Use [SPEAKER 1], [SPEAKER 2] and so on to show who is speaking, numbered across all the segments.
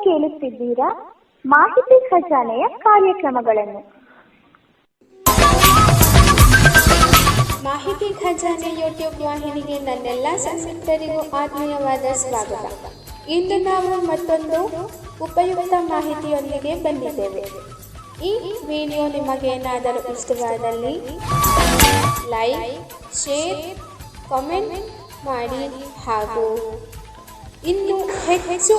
[SPEAKER 1] ಕೇಳುತ್ತಿದ್ದೀರಾ ಮಾಹಿತಿ ಖಜಾನೆಯ ಕಾರ್ಯಕ್ರಮಗಳನ್ನು.
[SPEAKER 2] ಮಾಹಿತಿ ಖಜಾನೆ ಯೂಟ್ಯೂಬ್ ವಾಹಿನಿಗೆ ನನ್ನೆಲ್ಲ ಸಂಸತ್ತರಿಗೂ ಆತ್ಮೀಯವಾದ ಸ್ವಾಗತ. ಇಂದು ನಾವು ಮತ್ತೊಂದು ಉಪಯುಕ್ತ ಮಾಹಿತಿಯೊಂದಿಗೆ ಬಂದಿದ್ದೇವೆ. ಈ ವಿಡಿಯೋ ನಿಮಗೇನಾದರೂ ಇಷ್ಟವಾದಲ್ಲಿ ಲೈಕ್, ಶೇರ್, ಕಾಮೆಂಟ್ ಮಾಡಿ ಹಾಗೂ ಇನ್ನು ಹೆಚ್ಚು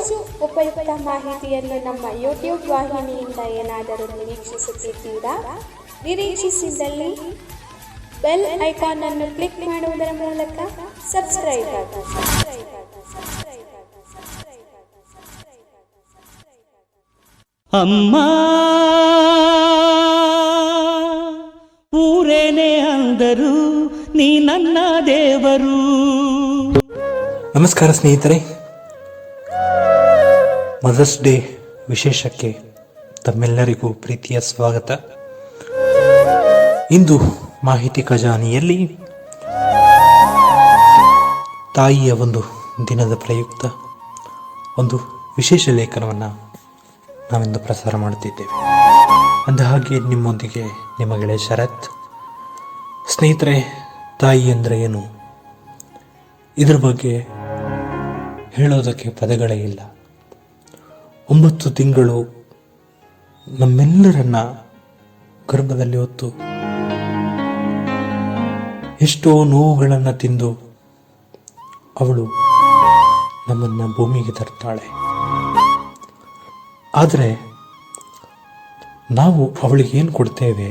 [SPEAKER 2] ಉಪಯುಕ್ತ ಮಾಹಿತಿಯನ್ನು ನಮ್ಮ ಯೂಟ್ಯೂಬ್ ವಾಹಿನಿಯಿಂದ ಏನಾದರೂ ನಿರೀಕ್ಷಿಸುತ್ತಿದ್ದೀರಾ? ನಿರೀಕ್ಷಿಸಿದಲ್ಲಿ ಬೆಲ್ ಐಕಾನ್ ಅನ್ನು ಕ್ಲಿಕ್ ಮಾಡುವುದರ ಮೂಲಕ ಸಬ್ಸ್ಕ್ರೈಬ್ ಆಗಿ.
[SPEAKER 3] ಅಮ್ಮ ಊರೇನೆ ಅಂದರು ನೀ ನನ್ನ ದೇವರು.
[SPEAKER 4] ನಮಸ್ಕಾರ ಸ್ನೇಹಿತರೆ, ಮದರ್ಸ್ ಡೇ ವಿಶೇಷಕ್ಕೆ ತಮ್ಮೆಲ್ಲರಿಗೂ ಪ್ರೀತಿಯ ಸ್ವಾಗತ. ಇಂದು ಮಾಹಿತಿ ಖಜಾನೆಯಲ್ಲಿ ತಾಯಿಯ ಒಂದು ದಿನದ ಪ್ರಯುಕ್ತ ಒಂದು ವಿಶೇಷ ಲೇಖನವನ್ನು ನಾವಿಂದು ಪ್ರಸಾರ ಮಾಡುತ್ತಿದ್ದೇವೆ. ಅಂದಹಾಗೆ ನಿಮ್ಮೊಂದಿಗೆ ನಿಮ್ಮ ಗೆಳೆಯ ಶರತ್. ಸ್ನೇಹಿತರೆ, ತಾಯಿ ಅಂದರೆ ಏನು? ಇದರ ಬಗ್ಗೆ ಹೇಳೋದಕ್ಕೆ ಪದಗಳೇ ಇಲ್ಲ. 9 ತಿಂಗಳು ನಮ್ಮೆಲ್ಲರನ್ನ ಗರ್ಭದಲ್ಲಿ ಹೊತ್ತು ಎಷ್ಟೋ ನೋವುಗಳನ್ನು ತಿಂದು ಅವಳು ನಮ್ಮನ್ನು ಭೂಮಿಗೆ ತರ್ತಾಳೆ. ಆದರೆ ನಾವು ಅವಳಿಗೆ ಏನು ಕೊಡ್ತೇವೆ?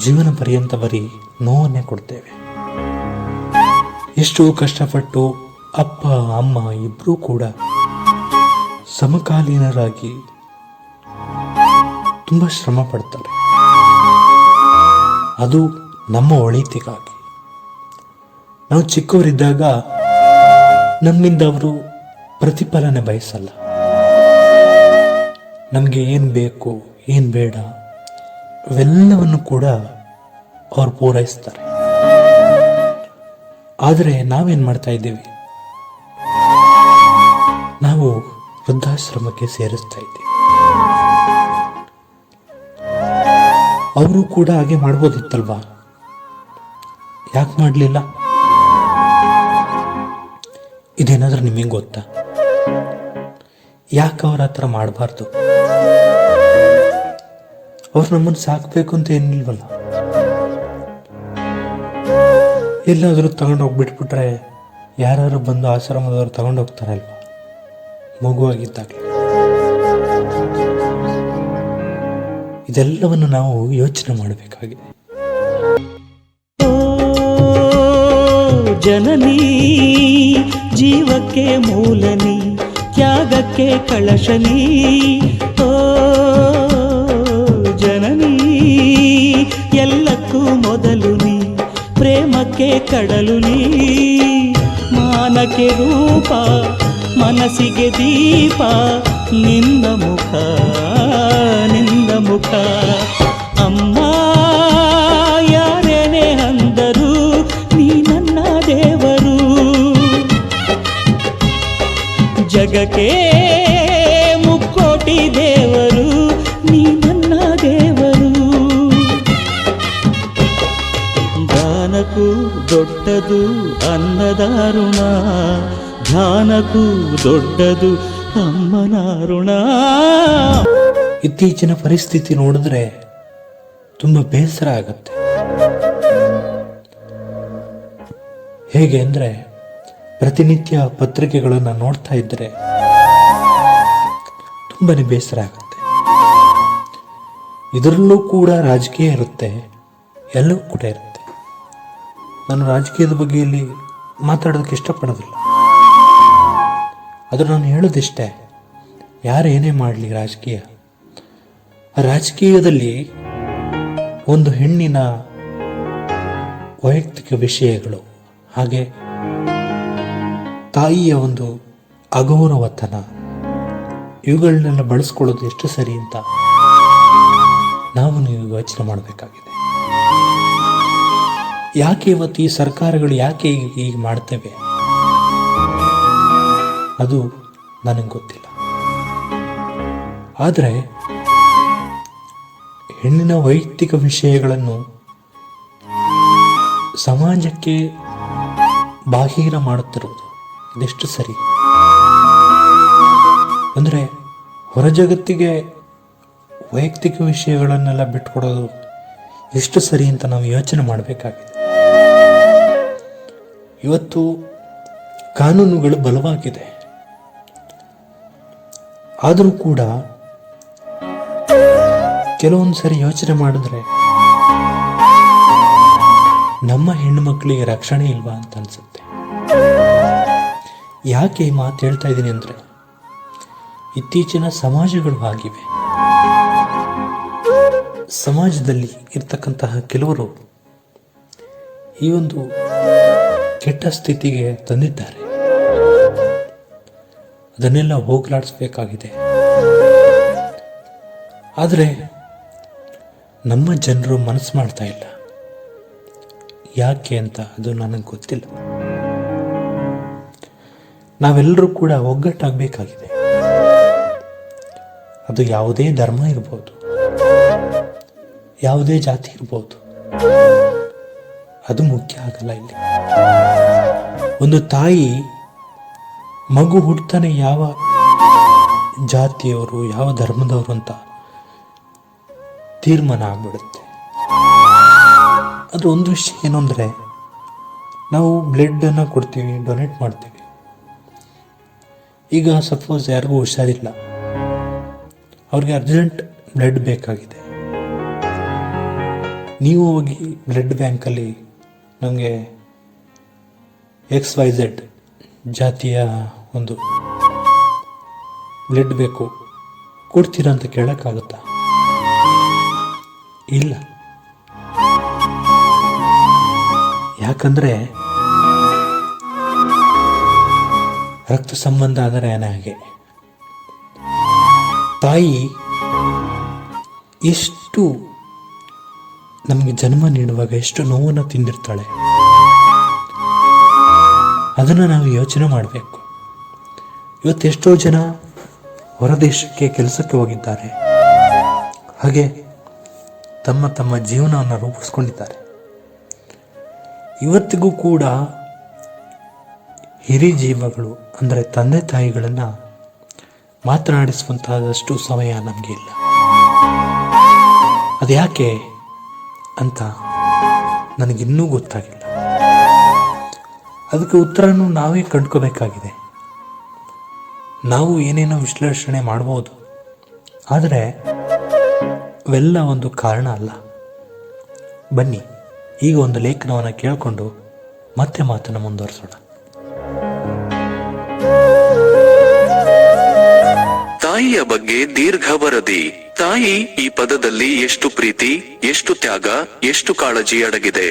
[SPEAKER 4] ಜೀವನ ಪರ್ಯಂತ ಬರೀ ನೋವನ್ನೇ ಕೊಡ್ತೇವೆ. ಎಷ್ಟೋ ಕಷ್ಟಪಟ್ಟು ಅಪ್ಪ ಅಮ್ಮ ಇಬ್ಬರೂ ಕೂಡ ಸಮಕಾಲೀನರಾಗಿ ತುಂಬ ಶ್ರಮ ಪಡ್ತಾರೆ. ಅದು ನಮ್ಮ ಒಳಿತಿಗಾಗಿ. ನಾವು ಚಿಕ್ಕವರಿದ್ದಾಗ ನಮ್ಮಿಂದ ಅವರು ಪ್ರತಿಫಲನೆ ಬಯಸಲ್ಲ. ನಮಗೆ ಏನು ಬೇಕು, ಏನು ಬೇಡ ಅವೆಲ್ಲವನ್ನು ಕೂಡ ಅವರು ಪೂರೈಸ್ತಾರೆ. ಆದರೆ ನಾವೇನು ಮಾಡ್ತಾ ಇದ್ದೀವಿ? ನಾವು ವೃದ್ಧಾಶ್ರಮಕ್ಕೆ ಸೇರಿಸ್ತಾ ಇದ್ದೀವಿ. ಅವರು ಕೂಡ ಹಾಗೆ ಮಾಡ್ಬೋದಿತ್ತಲ್ವಾ? ಯಾಕೆ ಮಾಡಲಿಲ್ಲ? ಇದೇನಾದ್ರೂ ನಿಮಗೆ ಗೊತ್ತಾ? ಯಾಕೆ ಅವ್ರ ಹತ್ರ ಮಾಡಬಾರ್ದು? ಅವ್ರು ನಮ್ಮನ್ನು ಸಾಕಬೇಕು ಅಂತ ಏನಿಲ್ವಲ್ಲ. ಎಲ್ಲಾದರೂ ತಗೊಂಡೋಗ್ಬಿಟ್ಬಿಟ್ರೆ ಯಾರು ಬಂದು ಆಶ್ರಮದವರು ತಗೊಂಡೋಗ್ತಾರಲ್ವ ಮಗುವಾಗಿದ್ದಾಗಲೇ. ಇದೆಲ್ಲವನ್ನು ನಾವು ಯೋಚನೆ ಮಾಡಬೇಕಾಗಿದೆ.
[SPEAKER 3] ಜನನಿ ಜೀವಕ್ಕೆ ಮೂಲನಿ, ತ್ಯಾಗಕ್ಕೆ ಕಳಶನಿ. ಓ ಜನನಿ ಎಲ್ಲಕ್ಕೂ ಮೊದಲು ನೀ, ಪ್ರೇಮಕ್ಕೆ ಕಡಲು ನೀ. ಮಾನಕ್ಕೆ ರೂಪ, ಮನಸ್ಸಿಗೆ ದೀಪ, ನಿನ್ನ ಮುಖ ನಿನ್ನ ಮುಖ. ಅಮ್ಮ ಯಾರೇನೇ ಅಂದರು ನೀ ನನ್ನ ದೇವರು. ಜಗಕ್ಕೆ ಮುಕ್ಕೋಟಿ ದೇವರು, ನೀ ನನ್ನ ದೇವರು. ದಾನಕ್ಕೂ ದೊಡ್ಡದು ಅನ್ನದಾರುಣ, ಧ್ಯಾನಕ್ಕೂ ದೊಡ್ಡದು ಅಮ್ಮನ ಋಣ.
[SPEAKER 4] ಇತ್ತೀಚಿನ ಪರಿಸ್ಥಿತಿ ನೋಡಿದ್ರೆ ತುಂಬ ಬೇಸರ ಆಗತ್ತೆ. ಹೇಗೆ ಅಂದರೆ, ಪ್ರತಿನಿತ್ಯ ಪತ್ರಿಕೆಗಳನ್ನು ನೋಡ್ತಾ ಇದ್ದರೆ ತುಂಬಾನೇ ಬೇಸರ ಆಗುತ್ತೆ. ಇದರಲ್ಲೂ ಕೂಡ ರಾಜಕೀಯ ಇರುತ್ತೆ, ಎಲ್ಲವೂ ಕೂಡ ಇರುತ್ತೆ. ನಾನು ರಾಜಕೀಯದ ಬಗ್ಗೆ ಇಲ್ಲಿ ಮಾತಾಡೋದಕ್ಕೆ ಇಷ್ಟಪಡೋದಿಲ್ಲ. ಆದರೂ ನಾನು ಹೇಳೋದಿಷ್ಟೇ, ಯಾರೇನೇ ಮಾಡಲಿ ರಾಜಕೀಯದಲ್ಲಿ ಒಂದು ಹೆಣ್ಣಿನ ವೈಯಕ್ತಿಕ ವಿಷಯಗಳು, ಹಾಗೆ ತಾಯಿಯ ಒಂದು ಅಗೌರವತನ, ಇವುಗಳನ್ನೆಲ್ಲ ಬಳಸ್ಕೊಳ್ಳೋದು ಎಷ್ಟು ಸರಿ ಅಂತ ನೀವು ಯೋಚನೆ ಮಾಡಬೇಕಾಗಿದೆ. ಯಾಕೆ ಇವತ್ತು ಈ ಸರ್ಕಾರಗಳು ಯಾಕೆ ಈಗ ಮಾಡ್ತೇವೆ? ಅದು ನನಗೆ ಗೊತ್ತಿಲ್ಲ. ಆದರೆ ಹೆಣ್ಣಿನ ವೈಯಕ್ತಿಕ ವಿಷಯಗಳನ್ನು ಸಮಾಜಕ್ಕೆ ಬಾಹಿರ ಮಾಡುತ್ತಿರುವುದು ಇದೆಷ್ಟು ಸರಿ? ಅಂದರೆ ಹೊರ ಜಗತ್ತಿಗೆ ವೈಯಕ್ತಿಕ ವಿಷಯಗಳನ್ನೆಲ್ಲ ಬಿಟ್ಕೊಡೋದು ಎಷ್ಟು ಸರಿ ಅಂತ ನಾವು ಯೋಚನೆ ಮಾಡಬೇಕಾಗಿದೆ. ಇವತ್ತು ಕಾನೂನುಗಳು ಬಲವಾಗಿದೆ, ಆದರೂ ಕೂಡ ಕೆಲವೊಂದು ಸರಿ ಯೋಚನೆ ಮಾಡಿದ್ರೆ ನಮ್ಮ ಹೆಣ್ಣು ಮಕ್ಕಳಿಗೆ ರಕ್ಷಣೆ ಇಲ್ವಾ ಅಂತ ಅನ್ಸುತ್ತೆ. ಯಾಕೆ ಈ ಮಾತು ಹೇಳ್ತಾ ಇದ್ದೀನಿ ಅಂದರೆ, ಇತ್ತೀಚಿನ ಸಮಾಜಗಳು ಆಗಿವೆ. ಸಮಾಜದಲ್ಲಿ ಇರ್ತಕ್ಕಂತಹ ಕೆಲವರು ಈ ಒಂದು ಕೆಟ್ಟ ಸ್ಥಿತಿಗೆ ತಂದಿದ್ದಾರೆ. ಅದನ್ನೆಲ್ಲ ಹೋಗಲಾಡಿಸ್ಬೇಕಾಗಿದೆ. ಆದರೆ ನಮ್ಮ ಜನರು ಮನಸ್ಸು ಮಾಡ್ತಾ ಇಲ್ಲ. ಯಾಕೆ ಅಂತ ಅದು ನನಗೆ ಗೊತ್ತಿಲ್ಲ. ನಾವೆಲ್ಲರೂ ಕೂಡ ಒಗ್ಗಟ್ಟಾಗಬೇಕಾಗಿದೆ. ಅದು ಯಾವುದೇ ಧರ್ಮ ಇರ್ಬೋದು, ಯಾವುದೇ ಜಾತಿ ಇರ್ಬೋದು, ಅದು ಮುಖ್ಯ ಆಗಲ್ಲ. ಇಲ್ಲಿ ಒಂದು ತಾಯಿ ಮಗು ಹುಡ್ತಾನೆ ಯಾವ ಜಾತಿಯವರು ಯಾವ ಧರ್ಮದವರು ಅಂತ ತೀರ್ಮಾನ ಆಗ್ಬಿಡುತ್ತೆ. ಅದು ಒಂದು ವಿಷಯ ಏನು ಅಂದರೆ, ನಾವು ಬ್ಲಡ್ಡನ್ನು ಕೊಡ್ತೀವಿ, ಡೊನೇಟ್ ಮಾಡ್ತೀವಿ. ಈಗ ಸಪೋಸ್ ಯಾರಿಗೂ ಹುಷಾರಿಲ್ಲ, ಅವ್ರಿಗೆ ಅರ್ಜೆಂಟ್ ಬ್ಲಡ್ ಬೇಕಾಗಿದೆ. ನೀವು ಹೋಗಿ ಬ್ಲಡ್ ಬ್ಯಾಂಕಲ್ಲಿ ನಮಗೆ XYZ ಜಾತಿಯ ಒಂದು ಬ್ಲಡ್ ಬೇಕು, ಕೊಡ್ತೀರಾ ಅಂತ ಕೇಳೋಕ್ಕಾಗುತ್ತಾ? ಇಲ್ಲ. ಯಾಕಂದರೆ ರಕ್ತ ಸಂಬಂಧ ಆದರೆ ಹಾಗೆ ತಾಯಿ ಎಷ್ಟು ನಮಗೆ ಜನ್ಮ ನೀಡುವಾಗ ಎಷ್ಟು ನೋವನ್ನು ತಿಂದಿರ್ತಾಳೆ, ಅದನ್ನು ನಾವು ಯೋಚನೆ ಮಾಡಬೇಕು. ಇವತ್ತೆಷ್ಟೋ ಜನ ಹೊರದೇಶಕ್ಕೆ ಕೆಲಸಕ್ಕೆ ಹೋಗಿದ್ದಾರೆ, ಹಾಗೆ ತಮ್ಮ ತಮ್ಮ ಜೀವನವನ್ನು ರೂಪಿಸ್ಕೊಂಡಿದ್ದಾರೆ. ಇವತ್ತಿಗೂ ಕೂಡ ಹಿರಿಯ ಜೀವಗಳು ಅಂದರೆ ತಂದೆ ತಾಯಿಗಳನ್ನು ಮಾತನಾಡಿಸುವಂತಹದಷ್ಟು ಸಮಯ ನಮಗೆ ಇಲ್ಲ. ಅದು ಯಾಕೆ ಅಂತ ನನಗಿನ್ನೂ ಗೊತ್ತಾಗಿಲ್ಲ. ಅದಕ್ಕೆ ಉತ್ತರನೂ ನಾವೇ ಕಂಡ್ಕೋಬೇಕಾಗಿದೆ. ನಾವು ಏನೇನೋ ವಿಶ್ಲೇಷಣೆ ಮಾಡ್ಬೋದು, ಆದರೆ ಅವೆಲ್ಲ ಒಂದು ಕಾರಣ ಅಲ್ಲ. ಬನ್ನಿ ಈಗ ಒಂದು ಲೇಖನವನ್ನು ಕೇಳಿಕೊಂಡು ಮತ್ತೆ ಮಾತನ್ನು ಮುಂದುವರಿಸೋಣ.
[SPEAKER 5] ತಾಯಿಯ ಬಗ್ಗೆ ದೀರ್ಘ ವರದಿ. ತಾಯಿ ಈ ಪದದಲ್ಲಿ ಎಷ್ಟು ಪ್ರೀತಿ, ಎಷ್ಟು ತ್ಯಾಗ, ಎಷ್ಟು ಕಾಳಜಿ ಅಡಗಿದೆ.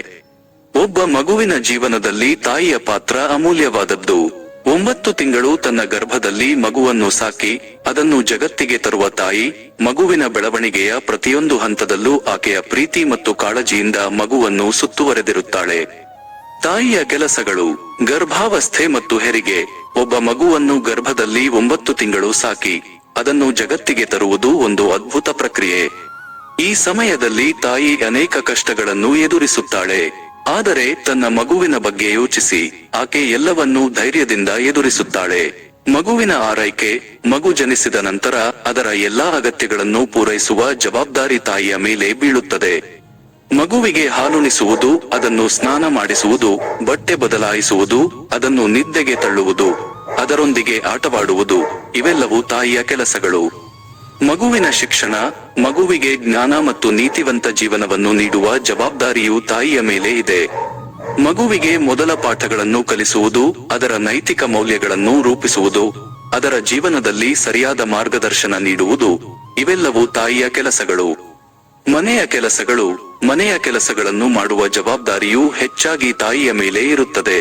[SPEAKER 5] ಒಬ್ಬ ಮಗುವಿನ ಜೀವನದಲ್ಲಿ ತಾಯಿಯ ಪಾತ್ರ ಅಮೂಲ್ಯವಾದದ್ದು. 9 ತಿಂಗಳು ತನ್ನ ಗರ್ಭದಲ್ಲಿ ಮಗುವನ್ನು ಸಾಕಿ ಅದನ್ನು ಜಗತ್ತಿಗೆ ತರುವ ತಾಯಿ, ಮಗುವಿನ ಬೆಳವಣಿಗೆಯ ಪ್ರತಿಯೊಂದು ಹಂತದಲ್ಲೂ ಆಕೆಯ ಪ್ರೀತಿ ಮತ್ತು ಕಾಳಜಿಯಿಂದ ಮಗುವನ್ನು ಸುತ್ತುವರೆದಿರುತ್ತಾಳೆ. ತಾಯಿಯ ಕೆಲಸಗಳು: ಗರ್ಭಾವಸ್ಥೆ ಮತ್ತು ಹೆರಿಗೆ. ಒಬ್ಬ ಮಗುವನ್ನು ಗರ್ಭದಲ್ಲಿ 9 ತಿಂಗಳು ಸಾಕಿ ಅದನ್ನು ಜಗತ್ತಿಗೆ ತರುವುದು ಒಂದು ಅದ್ಭುತ ಪ್ರಕ್ರಿಯೆ. ಈ ಸಮಯದಲ್ಲಿ ತಾಯಿ ಅನೇಕ ಕಷ್ಟಗಳನ್ನು ಎದುರಿಸುತ್ತಾಳೆ. ಆದರೆ ತನ್ನ ಮಗುವಿನ ಬಗ್ಗೆ ಯೋಚಿಸಿ ಆಕೆ ಎಲ್ಲವನ್ನೂ ಧೈರ್ಯದಿಂದ ಎದುರಿಸುತ್ತಾಳೆ. ಮಗುವಿನ ಆರೈಕೆ: ಮಗು ಜನಿಸಿದ ನಂತರ ಅದರ ಎಲ್ಲಾ ಅಗತ್ಯಗಳನ್ನು ಪೂರೈಸುವ ಜವಾಬ್ದಾರಿ ತಾಯಿಯ ಮೇಲೆ ಬೀಳುತ್ತದೆ. ಮಗುವಿಗೆ ಹಾಲುಣಿಸುವುದು, ಅದನ್ನು ಸ್ನಾನ ಮಾಡಿಸುವುದು, ಬಟ್ಟೆ ಬದಲಾಯಿಸುವುದು, ಅದನ್ನು ನಿದ್ದೆಗೆ ತಳ್ಳುವುದು, ಅದರೊಂದಿಗೆ ಆಟವಾಡುವುದು, ಇವೆಲ್ಲವೂ ತಾಯಿಯ ಕೆಲಸಗಳು. ಮಗುವಿನ ಶಿಕ್ಷಣ: ಮಗುವಿಗೆ ಜ್ಞಾನ ಮತ್ತು ನೀತಿವಂತ ಜೀವನವನ್ನು ನೀಡುವ ಜವಾಬ್ದಾರಿಯು ತಾಯಿಯ ಮೇಲೆ ಇದೆ. ಮಗುವಿಗೆ ಮೊದಲ ಪಾಠಗಳನ್ನು ಕಲಿಸುವುದು, ಅದರ ನೈತಿಕ ಮೌಲ್ಯಗಳನ್ನು ರೂಪಿಸುವುದು, ಅದರ ಜೀವನದಲ್ಲಿ ಸರಿಯಾದ ಮಾರ್ಗದರ್ಶನ ನೀಡುವುದು, ಇವೆಲ್ಲವೂ ತಾಯಿಯ ಕೆಲಸಗಳು. ಮನೆಯ ಕೆಲಸಗಳು: ಮನೆಯ ಕೆಲಸಗಳನ್ನು ಮಾಡುವ ಜವಾಬ್ದಾರಿಯು ಹೆಚ್ಚಾಗಿ ತಾಯಿಯ ಮೇಲೆ ಇರುತ್ತದೆ.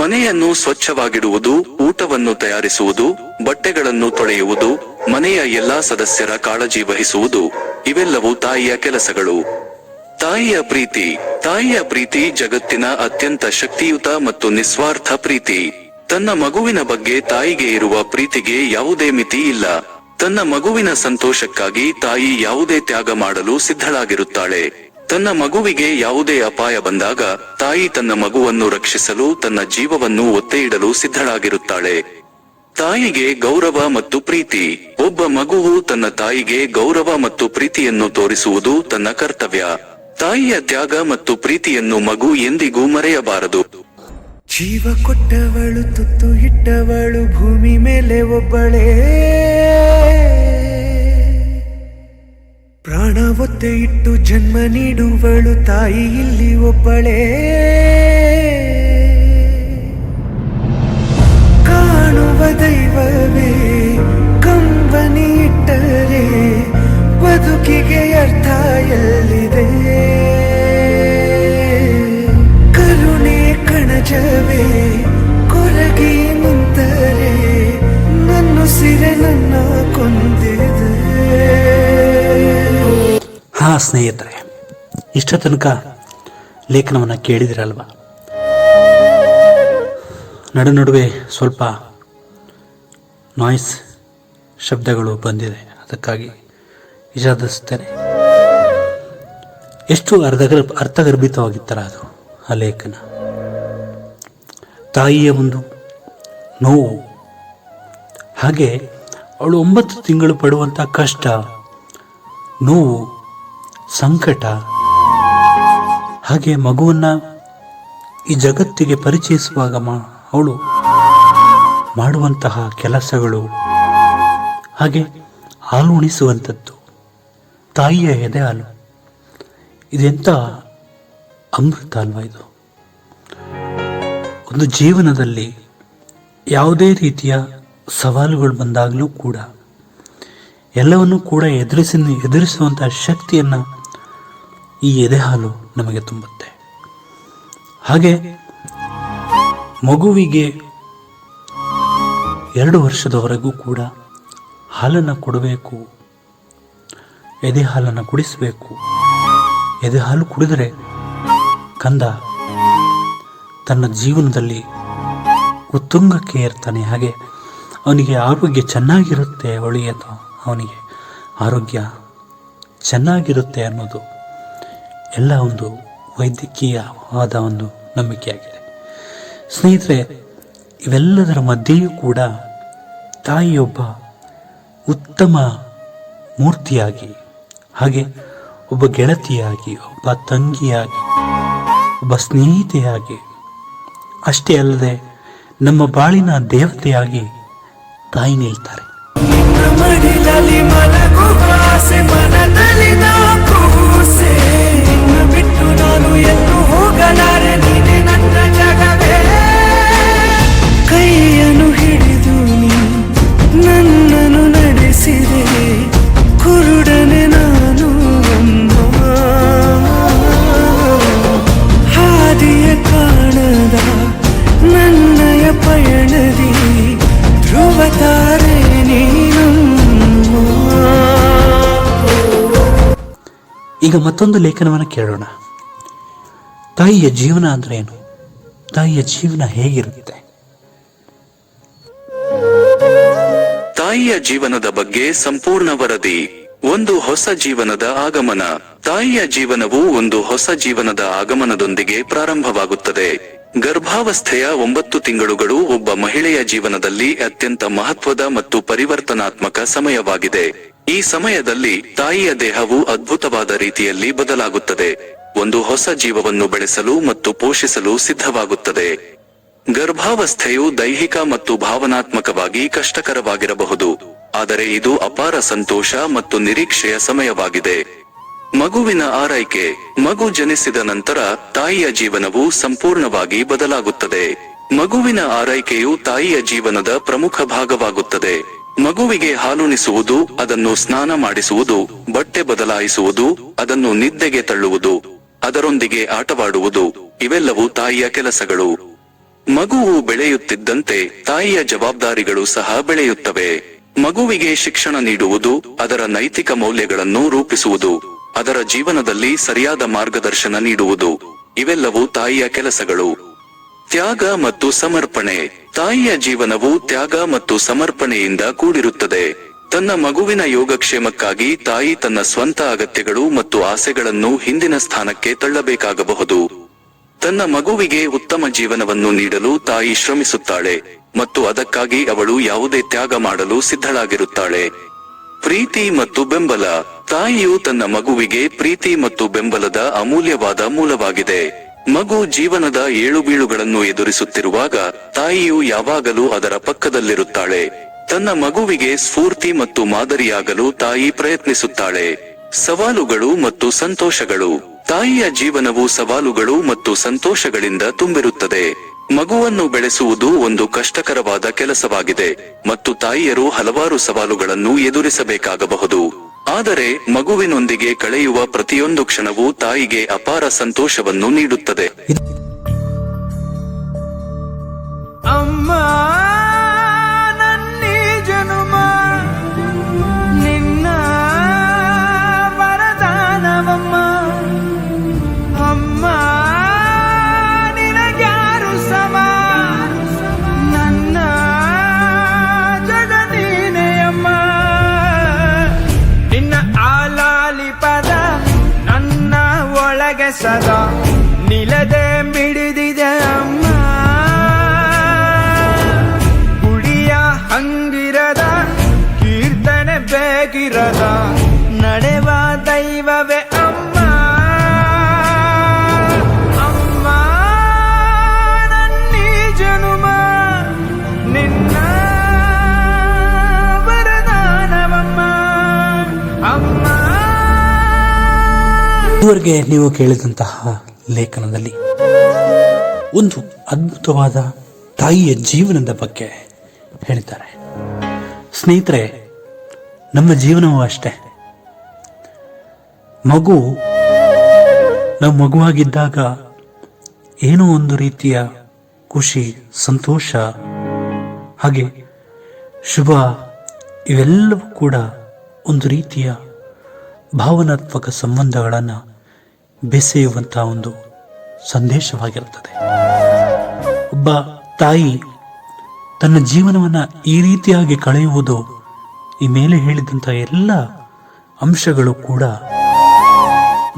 [SPEAKER 5] ಮನೆಯನ್ನು ಸ್ವಚ್ಛವಾಗಿಡುವುದು, ಊಟವನ್ನು ತಯಾರಿಸುವುದು, ಬಟ್ಟೆಗಳನ್ನು ತೊಳೆಯುವುದು, ಮನೆಯ ಎಲ್ಲಾ ಸದಸ್ಯರ ಕಾಳಜಿ ವಹಿಸುವುದು, ಇವೆಲ್ಲವೂ ತಾಯಿಯ ಕೆಲಸಗಳು. ತಾಯಿಯ ಪ್ರೀತಿ: ತಾಯಿಯ ಪ್ರೀತಿ ಜಗತ್ತಿನ ಅತ್ಯಂತ ಶಕ್ತಿಯುತ ಮತ್ತು ನಿಸ್ವಾರ್ಥ ಪ್ರೀತಿ. ತನ್ನ ಮಗುವಿನ ಬಗ್ಗೆ ತಾಯಿಗೆ ಇರುವ ಪ್ರೀತಿಗೆ ಯಾವುದೇ ಮಿತಿ ಇಲ್ಲ. ತನ್ನ ಮಗುವಿನ ಸಂತೋಷಕ್ಕಾಗಿ ತಾಯಿ ಯಾವುದೇ ತ್ಯಾಗ ಮಾಡಲು ಸಿದ್ಧಳಾಗಿರುತ್ತಾಳೆ. ತನ್ನ ಮಗುವಿಗೆ ಯಾವುದೇ ಅಪಾಯ ಬಂದಾಗ ತಾಯಿ ತನ್ನ ಮಗುವನ್ನು ರಕ್ಷಿಸಲು ತನ್ನ ಜೀವವನ್ನು ಒತ್ತೆ ಇಡಲು ಸಿದ್ಧಳಾಗಿರುತ್ತಾಳೆ. ತಾಯಿಗೆ ಗೌರವ ಮತ್ತು ಪ್ರೀತಿ. ಒಬ್ಬ ಮಗುವು ತನ್ನ ತಾಯಿಗೆ ಗೌರವ ಮತ್ತು ಪ್ರೀತಿಯನ್ನು ತೋರಿಸುವುದು ತನ್ನ ಕರ್ತವ್ಯ. ತಾಯಿಯ ತ್ಯಾಗ ಮತ್ತು ಪ್ರೀತಿಯನ್ನು ಮಗು ಎಂದಿಗೂ ಮರೆಯಬಾರದು.
[SPEAKER 6] ಜೀವ ಕೊಟ್ಟವಳು, ತುತ್ತು ಇಟ್ಟವಳು, ಭೂಮಿ ಮೇಲೆ ಒಬ್ಬಳೇ. ಪ್ರಾಣ ಒತ್ತೆ ಇಟ್ಟು ಜನ್ಮ ನೀಡುವಳು ತಾಯಿ ಇಲ್ಲಿ ಒಬ್ಬಳೇ. ಕಾಣುವ ದೈವವೇ ಕಂಬನಿ ಇಟ್ಟರೆ ಬದುಕಿಗೆ ಅರ್ಥ ಎಲ್ಲಿದೆ. ಕರುಣೆ ಕಣಜವೇ ಕೊರಗಿ ನಿಂತರೆ ನನ್ನ ಸಿರೆ ನನ್ನ ಕೊಂದಿದೆ.
[SPEAKER 4] ಸ್ನೇಹಿತರೆ, ಇಷ್ಟ ತನಕ ಲೇಖನವನ್ನು ಕೇಳಿದಿರಲ್ವ? ನಡುವೆ ಸ್ವಲ್ಪ ನಾಯ್ಸ್ ಶಬ್ದಗಳು ಬಂದಿದೆ, ಅದಕ್ಕಾಗಿ ವಿಷಾದಿಸ್ತೇನೆ. ಎಷ್ಟು ಅರ್ಥಗರ್ಭಿತವಾಗಿತ್ತರ ಅದು ಆ ಲೇಖನ. ತಾಯಿಯ ಒಂದು ನೋವು, ಹಾಗೆ ಅವಳು 9 ತಿಂಗಳು ಪಡುವಂಥ ಕಷ್ಟ, ನೋವು, ಸಂಕಟ, ಹಾಗೆ ಮಗುವನ್ನು ಈ ಜಗತ್ತಿಗೆ ಪರಿಚಯಿಸುವಾಗ ಅವಳು ಮಾಡುವಂತಹ ಕೆಲಸಗಳು, ಹಾಗೆ ಹಾಲು ಉಣಿಸುವಂಥದ್ದು, ತಾಯಿಯ ಎದೆ ಹಾಲು, ಇದೆಂಥ ಅಮೃತ ಅಲ್ವಾ ಇದು. ಒಂದು ಜೀವನದಲ್ಲಿ ಯಾವುದೇ ರೀತಿಯ ಸವಾಲುಗಳು ಬಂದಾಗಲೂ ಕೂಡ ಎಲ್ಲವನ್ನೂ ಕೂಡ ಎದುರಿಸುವಂತಹ ಶಕ್ತಿಯನ್ನು ಈ ಎದೆ ಹಾಲು ನಮಗೆ ತುಂಬುತ್ತೆ. ಹಾಗೆ ಮಗುವಿಗೆ 2 ವರ್ಷದವರೆಗೂ ಕೂಡ ಹಾಲನ್ನು ಕೊಡಬೇಕು, ಎದೆ ಹಾಲನ್ನು ಕುಡಿಸಬೇಕು. ಎದೆ ಹಾಲು ಕುಡಿದರೆ ಕಂದ ತನ್ನ ಜೀವನದಲ್ಲಿ ಉತ್ತುಂಗಕ್ಕೆ ಇರ್ತಾನೆ. ಹಾಗೆ ಅವನಿಗೆ ಆರೋಗ್ಯ ಚೆನ್ನಾಗಿರುತ್ತೆ, ಅವನಿಗೆ ಆರೋಗ್ಯ ಚೆನ್ನಾಗಿರುತ್ತೆ ಅನ್ನೋದು ಎಲ್ಲ ಒಂದು ವೈದ್ಯಕೀಯವಾದ ಒಂದು ನಂಬಿಕೆಯಾಗಿದೆ. ಸ್ನೇಹಿತರೆ, ಇವೆಲ್ಲದರ ಮಧ್ಯೆಯೂ ಕೂಡ ತಾಯಿಯೊಬ್ಬ ಉತ್ತಮ ಮೂರ್ತಿಯಾಗಿ, ಹಾಗೆ ಒಬ್ಬ ಗೆಳತಿಯಾಗಿ, ಒಬ್ಬ ತಂಗಿಯಾಗಿ, ಒಬ್ಬ ಸ್ನೇಹಿತೆಯಾಗಿ, ಅಷ್ಟೇ ಅಲ್ಲದೆ ನಮ್ಮ ಬಾಳಿನ ದೇವತೆಯಾಗಿ ತಾಯಿ ನಿಲ್ತಾರೆ.
[SPEAKER 6] ಮಡಿಲಲ್ಲಿ ಮಲಗುವ ಆಸೆ ಮನದಲ್ಲಿ ಕೂಸೆ, ಬಿಟ್ಟು ನಾನು ಎಲ್ಲೂ ಹೋಗಲಾರೆ, ನೀನೆ ನನ್ನ ಜಗವೇ. ಕೈಯನ್ನು ಹಿಡಿದು ನೀ ನನ್ನನ್ನು ನಡೆಸಿದೆ, ಕುರುಡನೆ ನಾನು ಹಾದಿಯ ಕಾಣದ ನನ್ನಯ ಪಯಣದಿ ಧ್ರುವ ತಾರೆ ನೀನು.
[SPEAKER 4] ಈಗ ಮತ್ತೊಂದು ಲೇಖನವನ್ನು ಕೇಳೋಣ. ತಾಯಿಯ ಜೀವನ ಅಂದ್ರೆ ಏನು? ತಾಯಿಯ ಜೀವನ ಹೇಗಿರುತ್ತೆ?
[SPEAKER 5] ತಾಯಿಯ ಜೀವನದ ಬಗ್ಗೆ ಸಂಪೂರ್ಣ ವರದಿ. ಒಂದು ಹೊಸ ಜೀವನದ ಆಗಮನ. ತಾಯಿಯ ಜೀವನವು ಒಂದು ಹೊಸ ಜೀವನದ ಆಗಮನದೊಂದಿಗೆ ಪ್ರಾರಂಭವಾಗುತ್ತದೆ. ಗರ್ಭಾವಸ್ಥೆಯ 9 ತಿಂಗಳುಗಳು ಒಬ್ಬ ಮಹಿಳೆಯ ಜೀವನದಲ್ಲಿ ಅತ್ಯಂತ ಮಹತ್ವದ ಮತ್ತು ಪರಿವರ್ತನಾತ್ಮಕ ಸಮಯವಾಗಿದೆ. ಈ ಸಮಯದಲ್ಲಿ ತಾಯಿಯ ದೇಹವು ಅದ್ಭುತವಾದ ರೀತಿಯಲ್ಲಿ ಬದಲಾಗುತ್ತದೆ. ಒಂದು ಹೊಸ ಜೀವವನ್ನು ಬೆಳೆಸಲು ಮತ್ತು ಪೋಷಿಸಲು ಸಿದ್ಧವಾಗುತ್ತದೆ. ಗರ್ಭಾವಸ್ಥೆಯು ದೈಹಿಕ ಮತ್ತು ಭಾವನಾತ್ಮಕವಾಗಿ ಕಷ್ಟಕರವಾಗಿರಬಹುದು, ಆದರೆ ಇದು ಅಪಾರ ಸಂತೋಷ ಮತ್ತು ನಿರೀಕ್ಷೆಯ ಸಮಯವಾಗಿದೆ. ಮಗುವಿನ ಆರೈಕೆ. ಮಗು ಜನಿಸಿದ ನಂತರ ತಾಯಿಯ ಜೀವನವು ಸಂಪೂರ್ಣವಾಗಿ ಬದಲಾಗುತ್ತದೆ. ಮಗುವಿನ ಆರೈಕೆಯು ತಾಯಿಯ ಜೀವನದ ಪ್ರಮುಖ ಭಾಗವಾಗುತ್ತದೆ. ಮಗುವಿಗೆ ಹಾಲುಣಿಸುವುದು, ಅದನ್ನು ಸ್ನಾನ ಮಾಡಿಸುವುದು, ಬಟ್ಟೆ ಬದಲಾಯಿಸುವುದು, ಅದನ್ನು ನಿದ್ದೆಗೆ ತಳ್ಳುವುದು, ಅದರೊಂದಿಗೆ ಆಟವಾಡುವುದು, ಇವೆಲ್ಲವೂ ತಾಯಿಯ ಕೆಲಸಗಳು. ಮಗುವು ಬೆಳೆಯುತ್ತಿದ್ದಂತೆ ತಾಯಿಯ ಜವಾಬ್ದಾರಿಗಳು ಸಹ ಬೆಳೆಯುತ್ತವೆ. ಮಗುವಿಗೆ ಶಿಕ್ಷಣ ನೀಡುವುದು, ಅದರ ನೈತಿಕ ಮೌಲ್ಯಗಳನ್ನು ರೂಪಿಸುವುದು, ಅದರ ಜೀವನದಲ್ಲಿ ಸರಿಯಾದ ಮಾರ್ಗದರ್ಶನ ನೀಡುವುದು, ಇವೆಲ್ಲವೂ ತಾಯಿಯ ಕೆಲಸಗಳು. ತ್ಯಾಗ ಮತ್ತು ಸಮರ್ಪಣೆ. ತಾಯಿಯ ಜೀವನವು ತ್ಯಾಗ ಮತ್ತು ಸಮರ್ಪಣೆಯಿಂದ ಕೂಡಿರುತ್ತದೆ. ತನ್ನ ಮಗುವಿನ ಯೋಗಕ್ಷೇಮಕ್ಕಾಗಿ ತಾಯಿ ತನ್ನ ಸ್ವಂತ ಅಗತ್ಯಗಳು ಮತ್ತು ಆಸೆಗಳನ್ನು ಹಿಂದಿನ ಸ್ಥಾನಕ್ಕೆ ತಳ್ಳಬೇಕಾಗಬಹುದು. ತನ್ನ ಮಗುವಿಗೆ ಉತ್ತಮ ಜೀವನವನ್ನು ನೀಡಲು ತಾಯಿ ಶ್ರಮಿಸುತ್ತಾಳೆ ಮತ್ತು ಅದಕ್ಕಾಗಿ ಅವಳು ಯಾವುದೇ ತ್ಯಾಗ ಮಾಡಲು ಸಿದ್ಧಳಾಗಿರುತ್ತಾಳೆ. ಪ್ರೀತಿ ಮತ್ತು ಬೆಂಬಲ. ತಾಯಿಯು ತನ್ನ ಮಗುವಿಗೆ ಪ್ರೀತಿ ಮತ್ತು ಬೆಂಬಲದ ಅಮೂಲ್ಯವಾದ ಮೂಲವಾಗಿದೆ. ಮಗು ಜೀವನದ ಏಳುಬೀಳುಗಳನ್ನು ಎದುರಿಸುತ್ತಿರುವಾಗ ತಾಯಿಯು ಯಾವಾಗಲೂ ಅದರ ಪಕ್ಕದಲ್ಲಿರುತ್ತಾಳೆ. ತನ್ನ ಮಗುವಿಗೆ ಸ್ಫೂರ್ತಿ ಮತ್ತು ಮಾದರಿಯಾಗಲು ತಾಯಿ ಪ್ರಯತ್ನಿಸುತ್ತಾಳೆ. ಸವಾಲುಗಳು ಮತ್ತು ಸಂತೋಷಗಳು. ತಾಯಿಯ ಜೀವನವು ಸವಾಲುಗಳು ಮತ್ತು ಸಂತೋಷಗಳಿಂದ ತುಂಬಿರುತ್ತದೆ. ಮಗುವನ್ನು ಬೆಳೆಸುವುದು ಒಂದು ಕಷ್ಟಕರವಾದ ಕೆಲಸವಾಗಿದೆ ಮತ್ತು ತಾಯಿಯರು ಹಲವಾರು ಸವಾಲುಗಳನ್ನು ಎದುರಿಸಬೇಕಾಗಬಹುದು. ಆದರೆ ಮಗುವಿನೊಂದಿಗೆ ಕಳೆಯುವ ಪ್ರತಿಯೊಂದು ಕ್ಷಣವೂ ತಾಯಿಗೆ ಅಪಾರ ಸಂತೋಷವನ್ನು ನೀಡುತ್ತದೆ.
[SPEAKER 6] ಅಮ್ಮ ನನ್ನಿ ಜನುಮ ನಿನ್ನ ವರದಾನವಮ್ಮ. ಅಮ್ಮ ನಿನಗ್ಯಾರು ಸಮ, ನನ್ನ ಜಗ ನೀನೇ ಅಮ್ಮ. ನಿನ್ನ ಆಲಾಲಿ ಪದ ನನ್ನ ಒಳಗೆ ಸದಾ ನಿಲದೆ ಮಿಡಿದಿದೆ ಅಮ್ಮ. ಗುಡಿಯ ಹಂಗಿರದ ಕೀರ್ತನೆ ಬೇಗಿರದ ನಡೆವ ದೈವವೇ ಅಮ್ಮ. ಅಮ್ಮ ನನ್ನೀ ಜನುಮ ನಿನ್ನ ವರದಾನವಮ್ಮ. ಅಮ್ಮ.
[SPEAKER 4] ಇದುವರೆಗೆ ನೀವು ಕೇಳಿದಂತಹ ಲೇಖನದಲ್ಲಿ ಒಂದು ಅದ್ಭುತವಾದ ತಾಯಿಯ ಜೀವನದ ಬಗ್ಗೆ ಹೇಳಿದ್ದಾರೆ. ಸ್ನೇಹಿತರೆ, ನಮ್ಮ ಜೀವನವೂ ಅಷ್ಟೇ. ನಾವು ಮಗುವಾಗಿದ್ದಾಗ ಏನೋ ಒಂದು ರೀತಿಯ ಖುಷಿ, ಸಂತೋಷ, ಹಾಗೆ ಶುಭ ಇವೆಲ್ಲವೂ ಕೂಡ ಒಂದು ರೀತಿಯ ಭಾವನಾತ್ಮಕ ಸಂಬಂಧಗಳನ್ನು ಬೆಸೆಯುವಂತಹ ಒಂದು ಸಂದೇಶವಾಗಿರುತ್ತದೆ. ಒಬ್ಬ ತಾಯಿ ತನ್ನ ಜೀವನವನ್ನು ಈ ರೀತಿಯಾಗಿ ಕಳೆಯುವುದು, ಈ ಮೇಲೆ ಹೇಳಿದಂತಹ ಎಲ್ಲ ಅಂಶಗಳು ಕೂಡ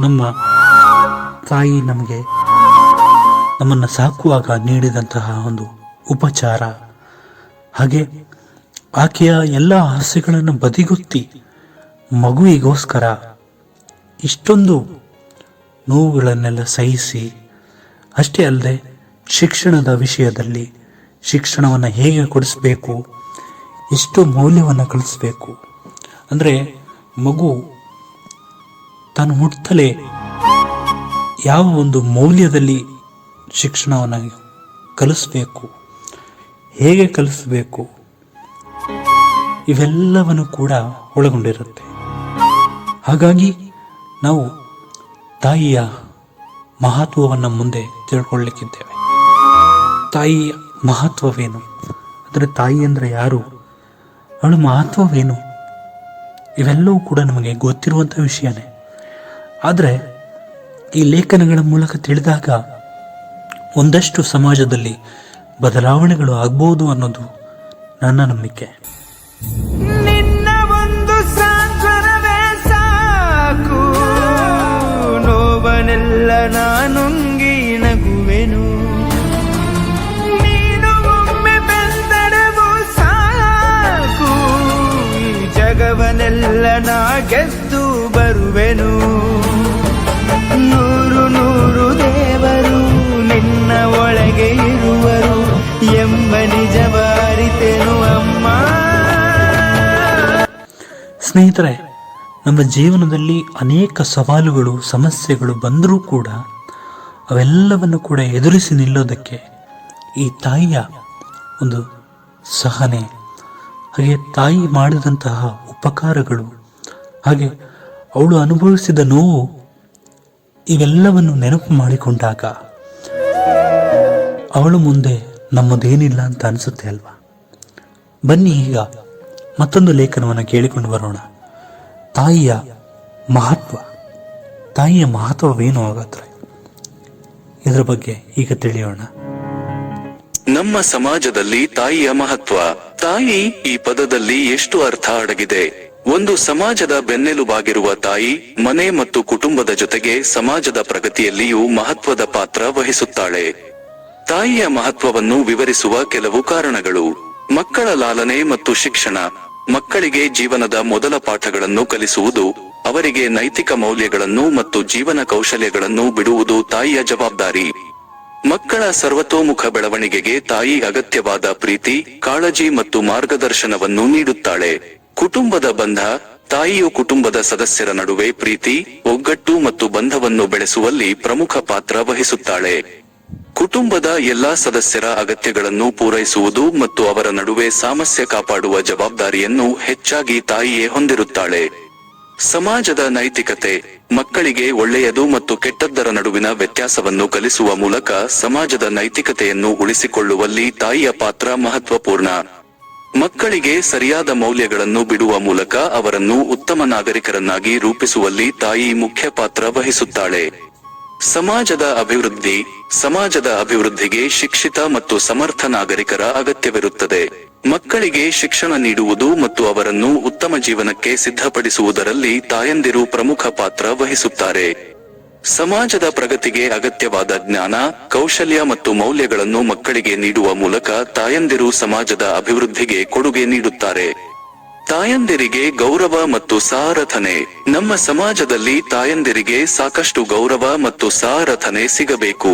[SPEAKER 4] ನಮ್ಮ ತಾಯಿ ನಮ್ಮನ್ನು ಸಾಕುವಾಗ ನೀಡಿದಂತಹ ಒಂದು ಉಪಚಾರ. ಹಾಗೆ ಆಕೆಯ ಎಲ್ಲ ಆಸೆಗಳನ್ನು ಬದಿಗೊತ್ತಿ ಮಗುವಿಗೋಸ್ಕರ ಇಷ್ಟೊಂದು ನೋವುಗಳನ್ನೆಲ್ಲ ಸಹಿಸಿ, ಅಷ್ಟೇ ಅಲ್ಲದೆ ಶಿಕ್ಷಣದ ವಿಷಯದಲ್ಲಿ ಶಿಕ್ಷಣವನ್ನು ಹೇಗೆ ಕೊಡಿಸಬೇಕು, ಎಷ್ಟು ಮೌಲ್ಯವನ್ನು ಕಲಿಸಬೇಕು. ಅಂದರೆ ಮಗು ತಾನು ಹುಟ್ಟಲೇ ಯಾವ ಒಂದು ಮೌಲ್ಯದಲ್ಲಿ ಶಿಕ್ಷಣವನ್ನು ಕಲಿಸಬೇಕು, ಹೇಗೆ ಕಲಿಸಬೇಕು, ಇವೆಲ್ಲವನ್ನು ಕೂಡ ಒಳಗೊಂಡಿರುತ್ತೆ. ಹಾಗಾಗಿ ನಾವು ತಾಯಿಯ ಮಹತ್ವವನ್ನು ಮುಂದೆ ತಿಳ್ಕೊಳ್ಳಿಕ್ಕಿದ್ದೇವೆ. ತಾಯಿಯ ಮಹತ್ವವೇನು, ಅಂದರೆ ತಾಯಿ ಅಂದರೆ ಯಾರು, ಅವಳ ಮಹತ್ವವೇನು, ಇವೆಲ್ಲವೂ ಕೂಡ ನಮಗೆ ಗೊತ್ತಿರುವಂಥ ವಿಷಯನೇ. ಆದರೆ ಈ ಲೇಖನಗಳ ಮೂಲಕ ತಿಳಿದಾಗ ಒಂದಷ್ಟು ಸಮಾಜದಲ್ಲಿ ಬದಲಾವಣೆಗಳು ಆಗ್ಬೋದು ಅನ್ನೋದು ನನ್ನ ನಂಬಿಕೆ.
[SPEAKER 6] ನಿನ್ನ ಒಂದು ಸಾಂತ್ವನವೇ ಸಾಕು, ನೋವನೆಲ್ಲ ನಾನುಂಗಿ ನಗುವೆನು. ನೀನು ಒಮ್ಮೆ ಬೆಂದಡವು ಸಾಕು, ಈ ಜಗವನ್ನೆಲ್ಲ ನಾ ಗೆದ್ದು ಬರುವೆನು. ನೂರು ನೂರು ದೇವರು ನಿನ್ನ ಒಳಗೆ ಇರುವರು ಎಂಬ ನಿಜವಾರಿತೆನು ಅಮ್ಮ.
[SPEAKER 4] ಸ್ನೇಹಿತರೆ, ನಮ್ಮ ಜೀವನದಲ್ಲಿ ಅನೇಕ ಸವಾಲುಗಳು, ಸಮಸ್ಯೆಗಳು ಬಂದರೂ ಕೂಡ ಅವೆಲ್ಲವನ್ನು ಕೂಡ ಎದುರಿಸಿ ನಿಲ್ಲೋದಕ್ಕೆ ಈ ತಾಯಿಯ ಒಂದು ಸಹನೆ, ಹಾಗೆ ತಾಯಿ ಮಾಡಿದಂತಹ ಉಪಕಾರಗಳು, ಹಾಗೆ ಅವಳು ಅನುಭವಿಸಿದ ನೋವು, ಇವೆಲ್ಲವನ್ನು ನೆನಪು ಮಾಡಿಕೊಂಡಾಗ ಅವಳು ಮುಂದೆ ನಮ್ಮದೇನಿಲ್ಲ ಅಂತ ಅನಿಸುತ್ತೆ ಅಲ್ವಾ? ಬನ್ನಿ ಈಗ ಮತ್ತೊಂದು ಲೇಖನವನ್ನು ಕೇಳಿಕೊಂಡು ಬರೋಣ. ತಾಯಿಯ ಮಹತ್ವವೇನು ಹಾಗಾದ್ರೆ, ಇದರ ಬಗ್ಗೆ ಈಗ ತಿಳಿಯೋಣ.
[SPEAKER 5] ನಮ್ಮ ಸಮಾಜದಲ್ಲಿ ತಾಯಿಯ ಮಹತ್ವ. ತಾಯಿ ಈ ಪದದಲ್ಲಿ ಎಷ್ಟು ಅರ್ಥ ಅಡಗಿದೆ. ಒಂದು ಸಮಾಜದ ಬೆನ್ನೆಲುಬಾಗಿರುವ ತಾಯಿ ಮನೆ ಮತ್ತು ಕುಟುಂಬದ ಜೊತೆಗೆ ಸಮಾಜದ ಪ್ರಗತಿಯಲ್ಲಿಯೂ ಮಹತ್ವದ ಪಾತ್ರ ವಹಿಸುತ್ತಾಳೆ. ತಾಯಿಯ ಮಹತ್ವವನ್ನು ವಿವರಿಸುವ ಕೆಲವು ಕಾರಣಗಳು. ಮಕ್ಕಳ ಲಾಲನೆ ಮತ್ತು ಶಿಕ್ಷಣ. ಮಕ್ಕಳಿಗೆ ಜೀವನದ ಮೊದಲ ಪಾಠಗಳನ್ನು ಕಲಿಸುವುದು, ಅವರಿಗೆ ನೈತಿಕ ಮೌಲ್ಯಗಳನ್ನು ಮತ್ತು ಜೀವನ ಕೌಶಲ್ಯಗಳನ್ನು ಬಿಡುವುದು ತಾಯಿಯ ಜವಾಬ್ದಾರಿ. ಮಕ್ಕಳ ಸರ್ವತೋಮುಖ ಬೆಳವಣಿಗೆಗೆ ತಾಯಿ ಅಗತ್ಯವಾದ ಪ್ರೀತಿ, ಕಾಳಜಿ ಮತ್ತು ಮಾರ್ಗದರ್ಶನವನ್ನು ನೀಡುತ್ತಾಳೆ. ಕುಟುಂಬದ ಬಂಧ. ತಾಯಿಯು ಕುಟುಂಬದ ಸದಸ್ಯರ ನಡುವೆ ಪ್ರೀತಿ, ಒಗ್ಗಟ್ಟು ಮತ್ತು ಬಂಧವನ್ನು ಬೆಳೆಸುವಲ್ಲಿ ಪ್ರಮುಖ ಪಾತ್ರ ವಹಿಸುತ್ತಾಳೆ. ಕುಟುಂಬದ ಎಲ್ಲಾ ಸದಸ್ಯರ ಅಗತ್ಯಗಳನ್ನು ಪೂರೈಸುವುದು ಮತ್ತು ಅವರ ನಡುವೆ ಸಾಮರಸ್ಯ ಕಾಪಾಡುವ ಜವಾಬ್ದಾರಿಯನ್ನು ಹೆಚ್ಚಾಗಿ ತಾಯಿಯೇ ಹೊಂದಿರುತ್ತಾಳೆ. ಸಮಾಜದ ನೈತಿಕತೆ. ಮಕ್ಕಳಿಗೆ ಒಳ್ಳೆಯದು ಮತ್ತು ಕೆಟ್ಟದ್ದರ ನಡುವಿನ ವ್ಯತ್ಯಾಸವನ್ನು ಕಲಿಸುವ ಮೂಲಕ ಸಮಾಜದ ನೈತಿಕತೆಯನ್ನು ಉಳಿಸಿಕೊಳ್ಳುವಲ್ಲಿ ತಾಯಿಯ ಪಾತ್ರ ಮಹತ್ವಪೂರ್ಣ. ಮಕ್ಕಳಿಗೆ ಸರಿಯಾದ ಮೌಲ್ಯಗಳನ್ನು ಬಿಡುವ ಮೂಲಕ ಅವರನ್ನು ಉತ್ತಮ ನಾಗರಿಕರನ್ನಾಗಿ ರೂಪಿಸುವಲ್ಲಿ ತಾಯಿ ಮುಖ್ಯ ಪಾತ್ರ ವಹಿಸುತ್ತಾಳೆ. ಸಮಾಜದ ಅಭಿವೃದ್ಧಿ. ಸಮಾಜದ ಅಭಿವೃದ್ಧಿಗೆ ಶಿಕ್ಷಿತ ಮತ್ತು ಸಮರ್ಥ ನಾಗರಿಕರ ಅಗತ್ಯವಿರುತ್ತದೆ. ಮಕ್ಕಳಿಗೆ ಶಿಕ್ಷಣ ನೀಡುವುದು ಮತ್ತು ಅವರನ್ನು ಉತ್ತಮ ಜೀವನಕ್ಕೆ ಸಿದ್ಧಪಡಿಸುವುದರಲ್ಲಿ ತಾಯಂದಿರು ಪ್ರಮುಖ ಪಾತ್ರ ವಹಿಸುತ್ತಾರೆ. ಸಮಾಜದ ಪ್ರಗತಿಗೆ ಅಗತ್ಯವಾದ ಜ್ಞಾನ, ಕೌಶಲ್ಯ ಮತ್ತು ಮೌಲ್ಯಗಳನ್ನು ಮಕ್ಕಳಿಗೆ ನೀಡುವ ಮೂಲಕ ತಾಯಂದಿರು ಸಮಾಜದ ಅಭಿವೃದ್ಧಿಗೆ ಕೊಡುಗೆ ನೀಡುತ್ತಾರೆ. ತಾಯಂದಿರಿಗೆ ಗೌರವ ಮತ್ತು ಸಾರಥನೆ. ನಮ್ಮ ಸಮಾಜದಲ್ಲಿ ತಾಯಂದಿರಿಗೆ ಸಾಕಷ್ಟು ಗೌರವ ಮತ್ತು ಸಾರಥನೆ ಸಿಗಬೇಕು.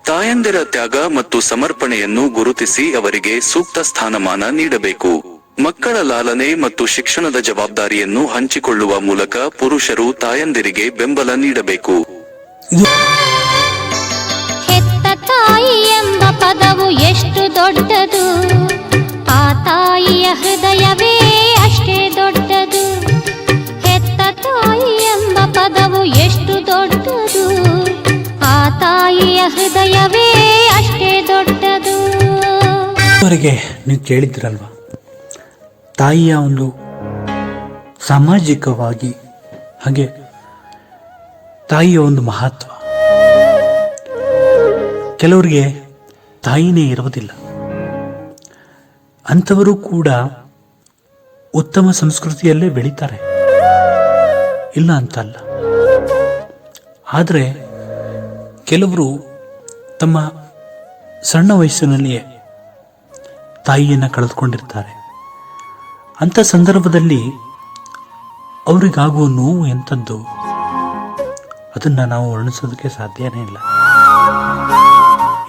[SPEAKER 5] ತಾಯಂದಿರ ತ್ಯಾಗ ಮತ್ತು ಸಮರ್ಪಣೆಯನ್ನು ಗುರುತಿಸಿ ಅವರಿಗೆ ಸೂಕ್ತ ಸ್ಥಾನಮಾನ ನೀಡಬೇಕು. ಮಕ್ಕಳ ಲಾಲನೆ ಮತ್ತು ಶಿಕ್ಷಣದ ಜವಾಬ್ದಾರಿಯನ್ನು ಹಂಚಿಕೊಳ್ಳುವ ಮೂಲಕ ಪುರುಷರು ತಾಯಂದಿರಿಗೆ ಬೆಂಬಲ ನೀಡಬೇಕು.
[SPEAKER 7] ಹೆತ್ತ ತಾಯಿ ಎಂಬ ಪದವು ಎಷ್ಟು ದೊಡ್ಡದು, ಆ ತಾಯಿಯ ಹೃದಯವೇ ಅಷ್ಟೇ ದೊಡ್ಡದು. ಹೆತ್ತ ತಾಯಿ ಎಂಬ ಪದವು ಎಷ್ಟು ದೊಡ್ಡದು, ಆ ತಾಯಿಯ ಹೃದಯವೇ ಅಷ್ಟೇ ದೊಡ್ಡದು.
[SPEAKER 4] ಅವರಿಗೆ ನೀವು ಕೇಳಿದ್ರಲ್ವಾ, ತಾಯಿಯ ಒಂದು ಸಾಮಾಜಿಕವಾಗಿ ಹಾಗೆ ತಾಯಿಯ ಒಂದು ಮಹತ್ವ. ಕೆಲವರಿಗೆ ತಾಯಿನೇ ಇರುವುದಿಲ್ಲ, ಅಂಥವರು ಕೂಡ ಉತ್ತಮ ಸಂಸ್ಕೃತಿಯಲ್ಲೇ ಬೆಳೀತಾರೆ, ಇಲ್ಲ ಅಂತಲ್ಲ. ಆದರೆ ಕೆಲವರು ತಮ್ಮ ಸಣ್ಣ ವಯಸ್ಸಿನಲ್ಲಿಯೇ ತಾಯಿಯನ್ನು ಕಳೆದುಕೊಂಡಿರ್ತಾರೆ. ಅಂಥ ಸಂದರ್ಭದಲ್ಲಿ ಅವರಿಗಾಗುವ ನೋವು ಎಂಥದ್ದು, ಅದನ್ನು ನಾವು ವರ್ಣಿಸೋದಕ್ಕೆ ಸಾಧ್ಯನೇ ಇಲ್ಲ.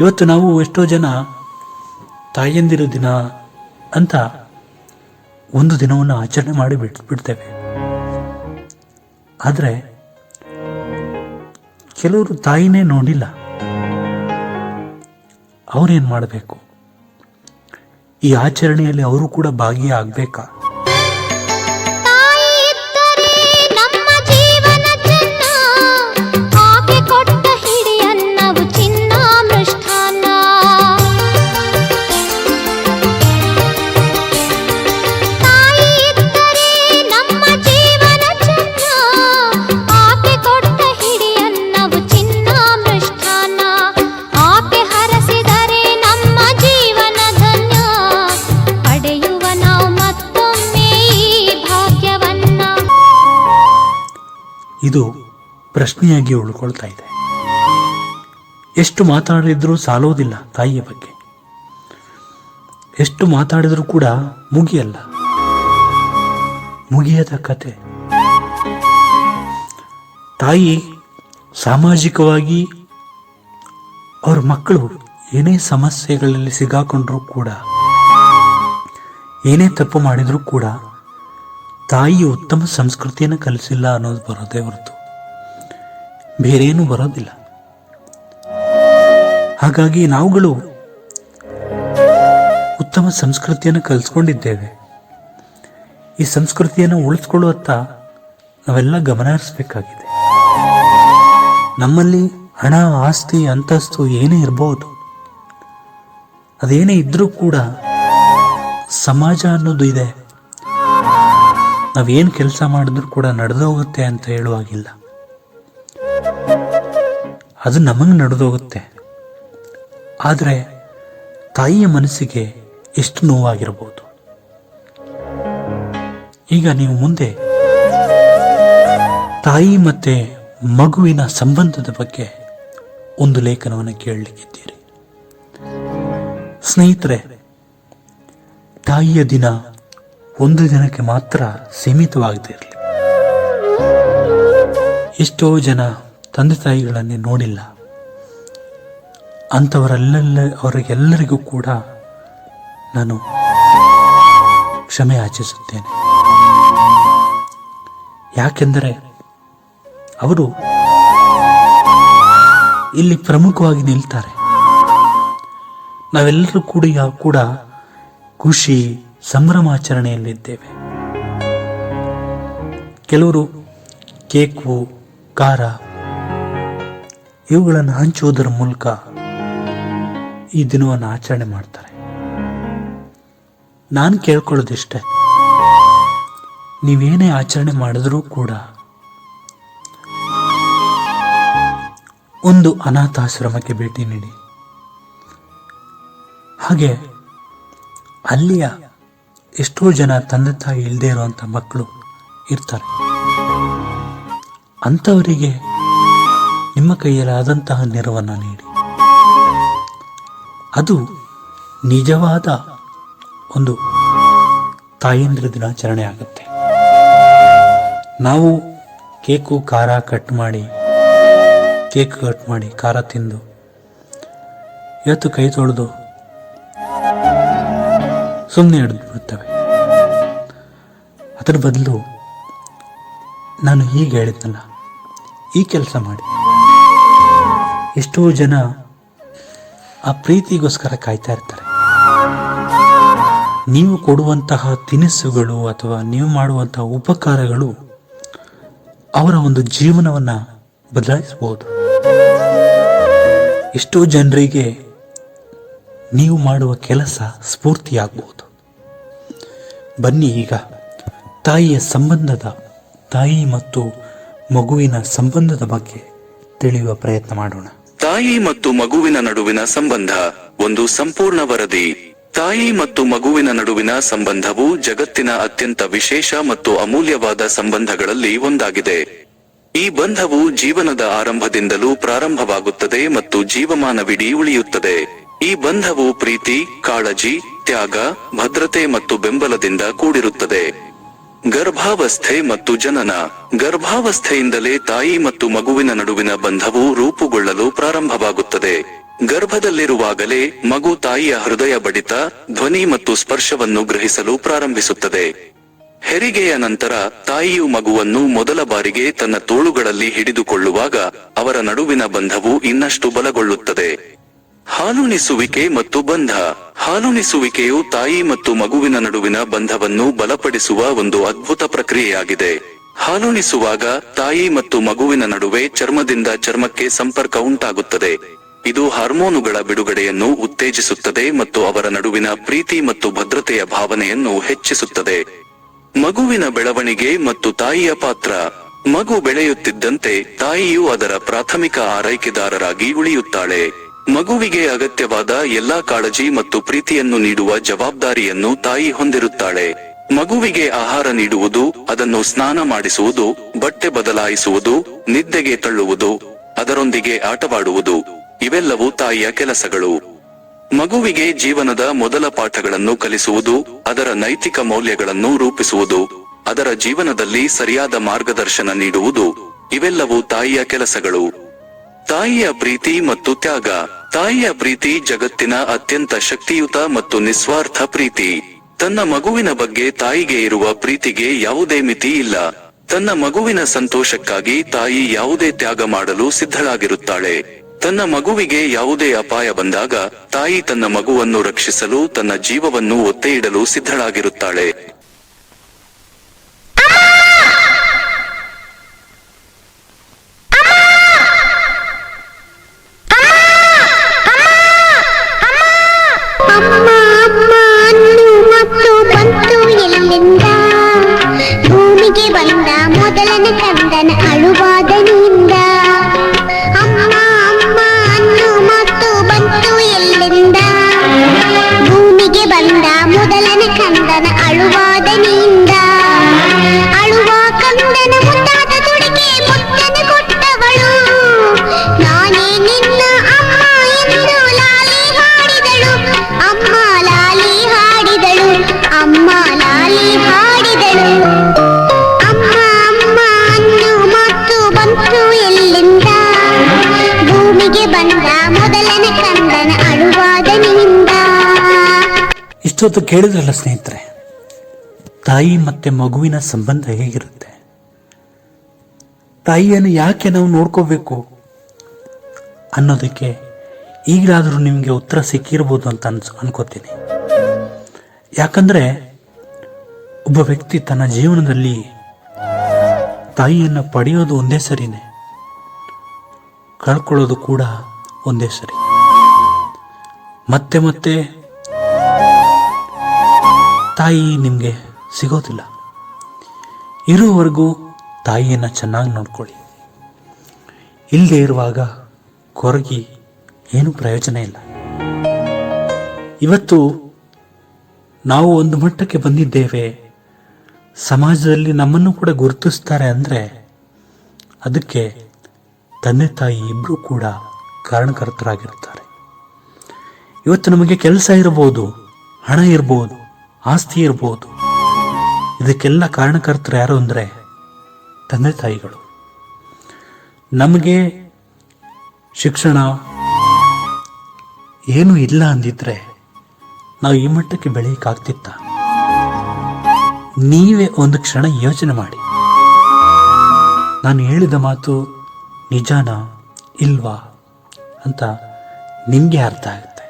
[SPEAKER 4] ಇವತ್ತು ನಾವು ಎಷ್ಟೋ ಜನ ತಾಯಂದಿರ ದಿನ ಅಂತ ಒಂದು ದಿನವನ್ನು ಆಚರಣೆ ಮಾಡಿ ಬಿಡ್ತೇವೆ. ಆದರೆ ಕೆಲವರು ತಾಯಿನೇ ನೋಡಿಲ್ಲ. ಅವರೇನು ಮಾಡಬೇಕು? ಈ ಆಚರಣೆಯಲ್ಲಿ ಅವರು ಕೂಡ ಭಾಗಿಯಾಗಬೇಕಾ? ಇದು ಪ್ರಶ್ನೆಯಾಗಿ ಉಳ್ಕೊಳ್ತಾ ಇದೆ. ಎಷ್ಟು ಮಾತಾಡಿದ್ರೂ ಸಾಲೋದಿಲ್ಲ ತಾಯಿಯ ಬಗ್ಗೆ. ಎಷ್ಟು ಮಾತಾಡಿದ್ರೂ ಕೂಡ ಮುಗಿಯದ ಕತೆ. ತಾಯಿ ಸಾಮಾಜಿಕವಾಗಿ ಅವ್ರ ಮಕ್ಕಳು ಏನೇ ಸಮಸ್ಯೆಗಳಲ್ಲಿ ಸಿಗಾಕೊಂಡ್ರೂ ಕೂಡ, ಏನೇ ತಪ್ಪು ಮಾಡಿದ್ರೂ ಕೂಡ ತಾಯಿ ಉತ್ತಮ ಸಂಸ್ಕೃತಿಯನ್ನು ಕಲಿಸಿಲ್ಲ ಅನ್ನೋದು ಬರೋದೇ ಹೊರತು ಬೇರೇನೂ ಬರೋದಿಲ್ಲ. ಹಾಗಾಗಿ ನಾವುಗಳು ಉತ್ತಮ ಸಂಸ್ಕೃತಿಯನ್ನು ಕಲಿಸ್ಕೊಂಡಿದ್ದೇವೆ. ಈ ಸಂಸ್ಕೃತಿಯನ್ನು ಉಳಿಸ್ಕೊಳ್ಳುವತ್ತ ನಾವೆಲ್ಲ ಗಮನ ಹರಿಸಬೇಕಾಗಿದೆ. ನಮ್ಮಲ್ಲಿ ಹಣ, ಆಸ್ತಿ, ಅಂತಸ್ತು ಏನೇ ಇರಬಹುದು, ಅದೇನೇ ಇದ್ರೂ ಕೂಡ ಸಮಾಜ ಅನ್ನೋದು ಇದೆ. ನಾವೇನು ಕೆಲಸ ಮಾಡಿದ್ರೂ ಕೂಡ ನಡೆದೋಗುತ್ತೆ ಅಂತ ಹೇಳುವಾಗಿಲ್ಲ. ಅದು ನಮಗೆ ನಡೆದೋಗುತ್ತೆ. ಆದರೆ ತಾಯಿಯ ಮನಸ್ಸಿಗೆ ಎಷ್ಟು ನೋವಾಗಿರಬಹುದು. ಈಗ ನೀವು ಮುಂದೆ ತಾಯಿ ಮತ್ತೆ ಮಗುವಿನ ಸಂಬಂಧದ ಬಗ್ಗೆ ಒಂದು ಲೇಖನವನ್ನು ಕೇಳಲಿಕ್ಕಿದ್ದೀರಿ. ಸ್ನೇಹಿತರೆ, ತಾಯಿಯ ದಿನ ಒಂದು ದಿನಕ್ಕೆ ಮಾತ್ರ ಸೀಮಿತವಾಗದಿರಲಿ. ಎಷ್ಟೋ ಜನ ತಂದೆ ತಾಯಿಗಳನ್ನೇ ನೋಡಿಲ್ಲ. ಅವರಿಗೆಲ್ಲರಿಗೂ ಕೂಡ ನಾನು ಕ್ಷಮೆ ಯಾಚಿಸುತ್ತೇನೆ. ಯಾಕೆಂದರೆ ಅವರು ಇಲ್ಲಿ ಪ್ರಮುಖವಾಗಿ ನಿಲ್ತಾರೆ. ನಾವೆಲ್ಲರೂ ಕೂಡ ಖುಷಿ ಸಂಭ್ರಮಾಚರಣೆಯಲ್ಲಿದ್ದೇವೆ. ಕೆಲವರು ಕೇಕು, ಖಾರ ಇವುಗಳನ್ನು ಹಂಚುವುದರ ಮೂಲಕ ಈ ದಿನವನ್ನು ಆಚರಣೆ ಮಾಡ್ತಾರೆ. ನಾನು ಕೇಳ್ಕೊಳ್ಳೋದಿಷ್ಟೇ, ನೀವೇನೇ ಆಚರಣೆ ಮಾಡಿದ್ರೂ ಕೂಡ ಒಂದು ಅನಾಥಾಶ್ರಮಕ್ಕೆ ಭೇಟಿ ನೀಡಿ. ಹಾಗೆ ಅಲ್ಲಿಯ ಎಷ್ಟೋ ಜನ ತಂದೆ ತಾಯಿ ಇಲ್ಲದೆ ಇರುವಂಥ ಮಕ್ಕಳು ಇರ್ತಾರೆ. ಅಂಥವರಿಗೆ ನಿಮ್ಮ ಕೈಯಲ್ಲಾದಂತಹ ನೆರವನ್ನು ನೀಡಿ. ಅದು ನಿಜವಾದ ಒಂದು ತಾಯಂದ್ರ ದಿನಾಚರಣೆ ಆಗುತ್ತೆ. ನಾವು ಕೇಕು ಖಾರ ಕಟ್ ಮಾಡಿ ಖಾರ ತಿಂದು ಇವತ್ತು ಕೈ ತೊಳೆದು ಸುಮ್ಮನೆ ಹಿಡಿದು ಬಿಡ್ತೇವೆ. ಅದರ ಬದಲು ನಾನು ಹೀಗೆ ಹೇಳಿದ್ನಲ್ಲ, ಈ ಕೆಲಸ ಮಾಡಿ. ಎಷ್ಟೋ ಜನ ಆ ಪ್ರೀತಿಗೋಸ್ಕರ ಕಾಯ್ತಾ ಇರ್ತಾರೆ. ನೀವು ಕೊಡುವಂತಹ ತಿನಿಸುಗಳು ಅಥವಾ ನೀವು ಮಾಡುವಂತಹ ಉಪಕಾರಗಳು ಅವರ ಒಂದು ಜೀವನವನ್ನು ಬದಲಾಯಿಸಬಹುದು. ಎಷ್ಟೋ ಜನರಿಗೆ ನೀವು ಮಾಡುವ ಕೆಲಸ ಸ್ಫೂರ್ತಿಯಾಗಬಹುದು. ಬನ್ನಿ ಈಗ ತಾಯಿ ಮತ್ತು ಮಗುವಿನ ಸಂಬಂಧದ ಬಗ್ಗೆ ತಿಳಿಯುವ ಪ್ರಯತ್ನ ಮಾಡೋಣ.
[SPEAKER 5] ತಾಯಿ ಮತ್ತು ಮಗುವಿನ ನಡುವಿನ ಸಂಬಂಧ ಒಂದು ಸಂಪೂರ್ಣ ವರದಿ. ತಾಯಿ ಮತ್ತು ಮಗುವಿನ ನಡುವಿನ ಸಂಬಂಧವು ಜಗತ್ತಿನ ಅತ್ಯಂತ ವಿಶೇಷ ಮತ್ತು ಅಮೂಲ್ಯವಾದ ಸಂಬಂಧಗಳಲ್ಲಿ ಒಂದಾಗಿದೆ. ಈ ಬಂಧವು ಜೀವನದ ಆರಂಭದಿಂದಲೂ ಪ್ರಾರಂಭವಾಗುತ್ತದೆ ಮತ್ತು ಜೀವಮಾನವಿಡೀ ಉಳಿಯುತ್ತದೆ. ಈ ಬಂಧವು ಪ್ರೀತಿ, ಕಾಳಜಿ, ತ್ಯಾಗ, ಭದ್ರತೆ ಮತ್ತು ಬೆಂಬಲದಿಂದ ಕೂಡಿರುತ್ತದೆ. ಗರ್ಭಾವಸ್ಥೆ ಮತ್ತು ಜನನ. ಗರ್ಭಾವಸ್ಥೆಯಿಂದಲೇ ತಾಯಿ ಮತ್ತು ಮಗುವಿನ ನಡುವಿನ ಬಂಧವು ರೂಪುಗೊಳ್ಳಲು ಪ್ರಾರಂಭವಾಗುತ್ತದೆ. ಗರ್ಭದಲ್ಲಿರುವಾಗಲೇ ಮಗು ತಾಯಿಯ ಹೃದಯ ಬಡಿತ, ಧ್ವನಿ ಮತ್ತು ಸ್ಪರ್ಶವನ್ನು ಗ್ರಹಿಸಲು ಪ್ರಾರಂಭಿಸುತ್ತದೆ. ಹೆರಿಗೆಯ ನಂತರ ತಾಯಿಯು ಮಗುವನ್ನು ಮೊದಲ ಬಾರಿಗೆ ತನ್ನ ತೋಳುಗಳಲ್ಲಿ ಹಿಡಿದುಕೊಳ್ಳುವಾಗ ಅವರ ನಡುವಿನ ಬಂಧವು ಇನ್ನಷ್ಟು ಬಲಗೊಳ್ಳುತ್ತದೆ. ಹಾಲುಣಿಸುವಿಕೆ ಮತ್ತು ಬಂಧ. ಹಾಲುಣಿಸುವಿಕೆಯು ತಾಯಿ ಮತ್ತು ಮಗುವಿನ ನಡುವಿನ ಬಂಧವನ್ನು ಬಲಪಡಿಸುವ ಒಂದು ಅದ್ಭುತ ಪ್ರಕ್ರಿಯೆಯಾಗಿದೆ. ಹಾಲುಣಿಸುವಾಗ ತಾಯಿ ಮತ್ತು ಮಗುವಿನ ನಡುವೆ ಚರ್ಮದಿಂದ ಚರ್ಮಕ್ಕೆ ಸಂಪರ್ಕ ಉಂಟಾಗುತ್ತದೆ. ಇದು ಹಾರ್ಮೋನುಗಳ ಬಿಡುಗಡೆಯನ್ನು ಉತ್ತೇಜಿಸುತ್ತದೆ ಮತ್ತು ಅವರ ನಡುವಿನ ಪ್ರೀತಿ ಮತ್ತು ಭದ್ರತೆಯ ಭಾವನೆಯನ್ನು ಹೆಚ್ಚಿಸುತ್ತದೆ. ಮಗುವಿನ ಬೆಳವಣಿಗೆ ಮತ್ತು ತಾಯಿಯ ಪಾತ್ರ. ಮಗು ಬೆಳೆಯುತ್ತಿದ್ದಂತೆ ತಾಯಿಯು ಅದರ ಪ್ರಾಥಮಿಕ ಆರೈಕೆದಾರರಾಗಿ ಉಳಿಯುತ್ತಾಳೆ. ಮಗುವಿಗೆ ಅಗತ್ಯವಾದ ಎಲ್ಲಾ ಕಾಳಜಿ ಮತ್ತು ಪ್ರೀತಿಯನ್ನು ನೀಡುವ ಜವಾಬ್ದಾರಿಯನ್ನು ತಾಯಿ ಹೊಂದಿರುತ್ತಾಳೆ. ಮಗುವಿಗೆ ಆಹಾರ ನೀಡುವುದು, ಅದನ್ನು ಸ್ನಾನ ಮಾಡಿಸುವುದು, ಬಟ್ಟೆ ಬದಲಾಯಿಸುವುದು, ನಿದ್ದೆಗೆ ತಳ್ಳುವುದು, ಅದರೊಂದಿಗೆ ಆಟವಾಡುವುದು ಇವೆಲ್ಲವೂ ತಾಯಿಯ ಕೆಲಸಗಳು. ಮಗುವಿಗೆ ಜೀವನದ ಮೊದಲ ಪಾಠಗಳನ್ನು ಕಲಿಸುವುದು, ಅದರ ನೈತಿಕ ಮೌಲ್ಯಗಳನ್ನು ರೂಪಿಸುವುದು, ಅದರ ಜೀವನದಲ್ಲಿ ಸರಿಯಾದ ಮಾರ್ಗದರ್ಶನ ನೀಡುವುದು ಇವೆಲ್ಲವೂ ತಾಯಿಯ ಕೆಲಸಗಳು. ತಾಯಿಯ ಪ್ರೀತಿ ಮತ್ತು ತ್ಯಾಗ. ತಾಯಿಯ ಪ್ರೀತಿ ಜಗತ್ತಿನ ಅತ್ಯಂತ ಶಕ್ತಿಯುತ ಮತ್ತು ನಿಸ್ವಾರ್ಥ ಪ್ರೀತಿ. ತನ್ನ ಮಗುವಿನ ಬಗ್ಗೆ ತಾಯಿಗೆ ಇರುವ ಪ್ರೀತಿಗೆ ಯಾವುದೇ ಮಿತಿ ಇಲ್ಲ. ತನ್ನ ಮಗುವಿನ ಸಂತೋಷಕ್ಕಾಗಿ ತಾಯಿ ಯಾವುದೇ ತ್ಯಾಗ ಮಾಡಲು ಸಿದ್ಧಳಾಗಿರುತ್ತಾಳೆ. ತನ್ನ ಮಗುವಿಗೆ ಯಾವುದೇ ಅಪಾಯ ಬಂದಾಗ ತಾಯಿ ತನ್ನ ಮಗುವನ್ನು ರಕ್ಷಿಸಲು ತನ್ನ ಜೀವವನ್ನು ಒತ್ತೆ ಇಡಲು ಸಿದ್ಧಳಾಗಿರುತ್ತಾಳೆ.
[SPEAKER 8] ಭೂಮಿಗೆ ಬಂದ ಮೊದಲನೇ ಕಂದನ ಅಳುವಾದನಿಂದ ಅಮ್ಮ ಅಮ್ಮ ಅನ್ನು ಮತ್ತು ಬಂತು ಎಲ್ಲಿಂದ. ಮೊದಲನ ಕಂದನ ಅಳುವಾದನಿಂದ ಅಳುವ ಕಂದನ ಮುದ್ದಾದ ತುಡಿಗೆ ಮುತ್ತನ ಕೊಟ್ಟವಳು ನಾನೇ ನಿನ್ನ ಅಮ್ಮ ಎಂದು ಲಾಲಿ ಹಾಡಿದಳು ಅಮ್ಮ ಲಾಲಿ ಹಾಡಿದಳು ಅಮ್ಮ ಲಾಲಿ ಹಾಡಿದಳು ಅಮ್ಮ ಅಮ್ಮ ಅನ್ನೋ ಮಾತು ಬಂತು ಎಲ್ಲಿಂದ ಭೂಮಿಗೆ ಬಂದ ಮೊದಲನ ಕಂದನ ಅಳುವಾದನಿಂದ.
[SPEAKER 4] ಇಷ್ಟೊತ್ತು ಕೇಳಿದ್ರಲ್ಲ ಸ್ನೇಹಿತರೆ, ತಾಯಿ ಮತ್ತೆ ಮಗುವಿನ ಸಂಬಂಧ ಹೇಗಿರುತ್ತೆ, ತಾಯಿಯನ್ನು ಯಾಕೆ ನಾವು ನೋಡ್ಕೋಬೇಕು ಅನ್ನೋದಕ್ಕೆ ಈಗಲಾದರೂ ನಿಮಗೆ ಉತ್ತರ ಸಿಕ್ಕಿರ್ಬೋದು ಅಂತ ಅನ್ಕೋತೀನಿ. ಯಾಕಂದ್ರೆ ಒಬ್ಬ ವ್ಯಕ್ತಿ ತನ್ನ ಜೀವನದಲ್ಲಿ ತಾಯಿಯನ್ನು ಪಡೆಯೋದು ಒಂದೇ ಸರಿನೇ, ಕಳ್ಕೊಳ್ಳೋದು ಕೂಡ ಒಂದೇ ಸರಿ. ಮತ್ತೆ ಮತ್ತೆ ತಾಯಿ ನಿಮಗೆ ಸಿಗೋದಿಲ್ಲ. ಇರುವವರೆಗೂ ತಾಯಿಯನ್ನು ಚೆನ್ನಾಗಿ ನೋಡ್ಕೊಳ್ಳಿ. ಇಲ್ಲದೆ ಇರುವಾಗ ಕೊರಗಿ ಏನು ಪ್ರಯೋಜನ ಇಲ್ಲ. ಇವತ್ತು ನಾವು ಒಂದು ಮಟ್ಟಕ್ಕೆ ಬಂದಿದ್ದೇವೆ, ಸಮಾಜದಲ್ಲಿ ನಮ್ಮನ್ನು ಕೂಡ ಗುರುತಿಸ್ತಾರೆ ಅಂದರೆ ಅದಕ್ಕೆ ತಂದೆ ತಾಯಿ ಇಬ್ಬರೂ ಕೂಡ ಕಾರಣಕರ್ತರಾಗಿರ್ತಾರೆ. ಇವತ್ತು ನಮಗೆ ಕೆಲಸ ಇರಬಹುದು, ಹಣ ಇರಬಹುದು, ಆಸ್ತಿ ಇರಬಹುದು, ಇದಕ್ಕೆಲ್ಲ ಕಾರಣಕರ್ತರು ಯಾರು ಅಂದರೆ ತಂದೆ ತಾಯಿಗಳು. ನಮಗೆ ಶಿಕ್ಷಣ ಏನೂ ಇಲ್ಲ ಅಂದಿದ್ರೆ ನಾವು ಈ ಮಟ್ಟಕ್ಕೆ ಬೆಳೆಯಕ್ಕಾಗ್ತಿತ್ತ? ನೀವೇ ಒಂದು ಕ್ಷಣ ಯೋಚನೆ ಮಾಡಿ, ನಾನು ಹೇಳಿದ ಮಾತು ನಿಜಾನ ಇಲ್ವಾ ಅಂತ ನಿಮಗೆ ಅರ್ಥ ಆಗುತ್ತೆ.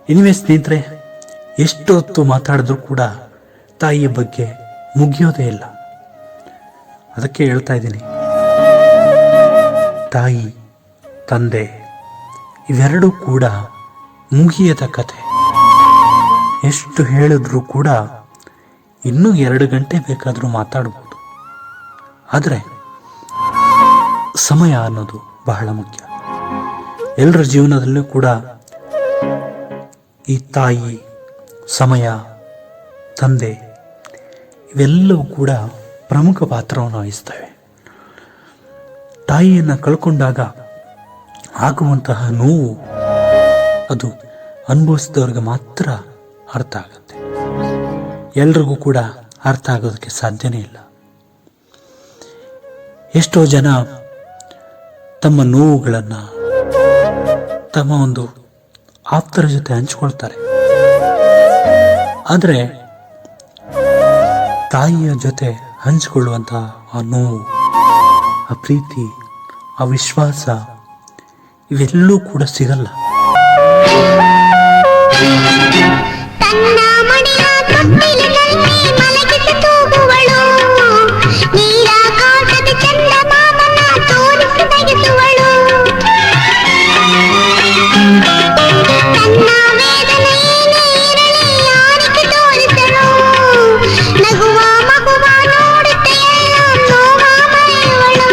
[SPEAKER 4] ಎನಿವೆ ಸ್ನೇಹಿತರೆ, ಎಷ್ಟು ಹೊತ್ತು ಮಾತಾಡಿದ್ರೂ ಕೂಡ ತಾಯಿಯ ಬಗ್ಗೆ ಮುಗಿಯೋದೇ ಇಲ್ಲ. ಅದಕ್ಕೆ ಹೇಳ್ತಾ ಇದ್ದೀನಿ, ತಾಯಿ ತಂದೆ ಇವೆರಡೂ ಕೂಡ ಮುಗಿಯದ ಕತೆ. ಎಷ್ಟು ಹೇಳಿದ್ರೂ ಕೂಡ ಇನ್ನೂ 2 ಗಂಟೆ ಬೇಕಾದರೂ ಮಾತಾಡ್ಬೋದು. ಆದರೆ ಸಮಯ ಅನ್ನೋದು ಬಹಳ ಮುಖ್ಯ. ಎಲ್ಲರ ಜೀವನದಲ್ಲೂ ಕೂಡ ಈ ತಾಯಿ, ಸಮಯ, ತಂದೆ ಇವೆಲ್ಲವೂ ಕೂಡ ಪ್ರಮುಖ ಪಾತ್ರವನ್ನು ವಹಿಸ್ತವೆ. ತಾಯಿಯನ್ನು ಕಳ್ಕೊಂಡಾಗ ಆಗುವಂತಹ ನೋವು ಅದು ಅನುಭವಿಸಿದವ್ರಿಗೆ ಮಾತ್ರ ಅರ್ಥ ಆಗುತ್ತೆ. ಎಲ್ರಿಗೂ ಕೂಡ ಅರ್ಥ ಆಗೋದಕ್ಕೆ ಸಾಧ್ಯನೇ ಇಲ್ಲ. ಎಷ್ಟೋ ಜನ ತಮ್ಮ ನೋವುಗಳನ್ನು ತಮ್ಮ ಒಂದು ಆಪ್ತರ ಜೊತೆ ಹಂಚಿಕೊಳ್ತಾರೆ. ಆದರೆ ತಾಯಿಯ ಜೊತೆ ಹಂಚಿಕೊಳ್ಳುವಂತಹ ಆ ನೋವು, ಆ ಪ್ರೀತಿ, ಆ ವಿಶ್ವಾಸ ಇವೆಲ್ಲೂ ಕೂಡ ಸಿಗಲ್ಲ.
[SPEAKER 8] ತನ್ನ ಮಡಿಯ ತೊಟ್ಟಿಲಿನಲ್ಲಿ ಮಲಗಿಸಿ ತೂಗುವಳು, ನೀರಾಕಾಶದ ಚಂದಮಾಮನ ತೋರಿಸಿ ತೆಗೆಸುವಳು. ತನ್ನ ವೇದನೆ ಏನೇ ಇರಲಿ ಯಾರಿಗೆ ತೋರಿಸಲು, ನಗುವ ಮಗುವ ನೋಡುತ್ತೆ ಎಲ್ಲ ನೋವ ಮರೆಯುವಳು.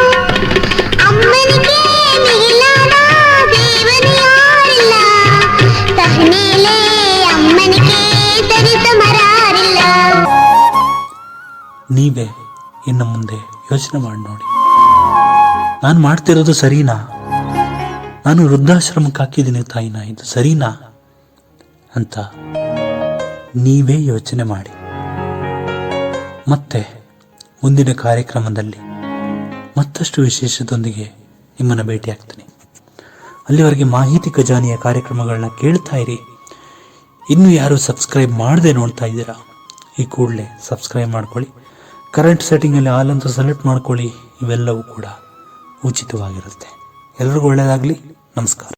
[SPEAKER 8] ಅಮ್ಮನಿಗೆ ಮಿಗಿಲಾದ ದೇವನು ಯಾರಿಲ್ಲ, ತಹನೇಲೆ ಅಮ್ಮನಿಗೆ ಸರಿಸ ಮರಾರಿಲ್ಲ.
[SPEAKER 4] ನೀವೇ ಇನ್ನು ಮುಂದೆ ಯೋಚನೆ ಮಾಡಿ ನೋಡಿ, ನಾನು ಮಾಡ್ತಿರೋದು ಸರಿನಾ? ನಾನು ವೃದ್ಧಾಶ್ರಮಕ್ಕೆ ಹಾಕಿದ್ದೀನಿ ತಾಯಿನ, ಇದು ಸರಿನಾ ಅಂತ ನೀವೇ ಯೋಚನೆ ಮಾಡಿ. ಮತ್ತೆ ಮುಂದಿನ ಕಾರ್ಯಕ್ರಮದಲ್ಲಿ ಮತ್ತಷ್ಟು ವಿಶೇಷದೊಂದಿಗೆ ನಿಮ್ಮನ್ನು ಭೇಟಿಯಾಗ್ತೀನಿ. ಅಲ್ಲಿವರೆಗೆ ಮಾಹಿತಿ ಖಜಾನೆಯ ಕಾರ್ಯಕ್ರಮಗಳನ್ನ ಕೇಳ್ತಾ ಇರಿ. ಇನ್ನೂ ಯಾರು ಸಬ್ಸ್ಕ್ರೈಬ್ ಮಾಡದೆ ನೋಡ್ತಾ ಇದ್ದೀರಾ, ಈ ಕೂಡಲೇ ಸಬ್ಸ್ಕ್ರೈಬ್ ಮಾಡ್ಕೊಳ್ಳಿ. ಕರೆಂಟ್ ಸೆಟ್ಟಿಂಗಲ್ಲಿ ಆಲ್ ಅಂತ ಸೆಲೆಕ್ಟ್ ಮಾಡ್ಕೊಳ್ಳಿ. ಇವೆಲ್ಲವೂ ಕೂಡ ಉಚಿತವಾಗಿರುತ್ತೆ. ಎಲ್ರಿಗೂ ಒಳ್ಳೆಯದಾಗಲಿ. ನಮಸ್ಕಾರ.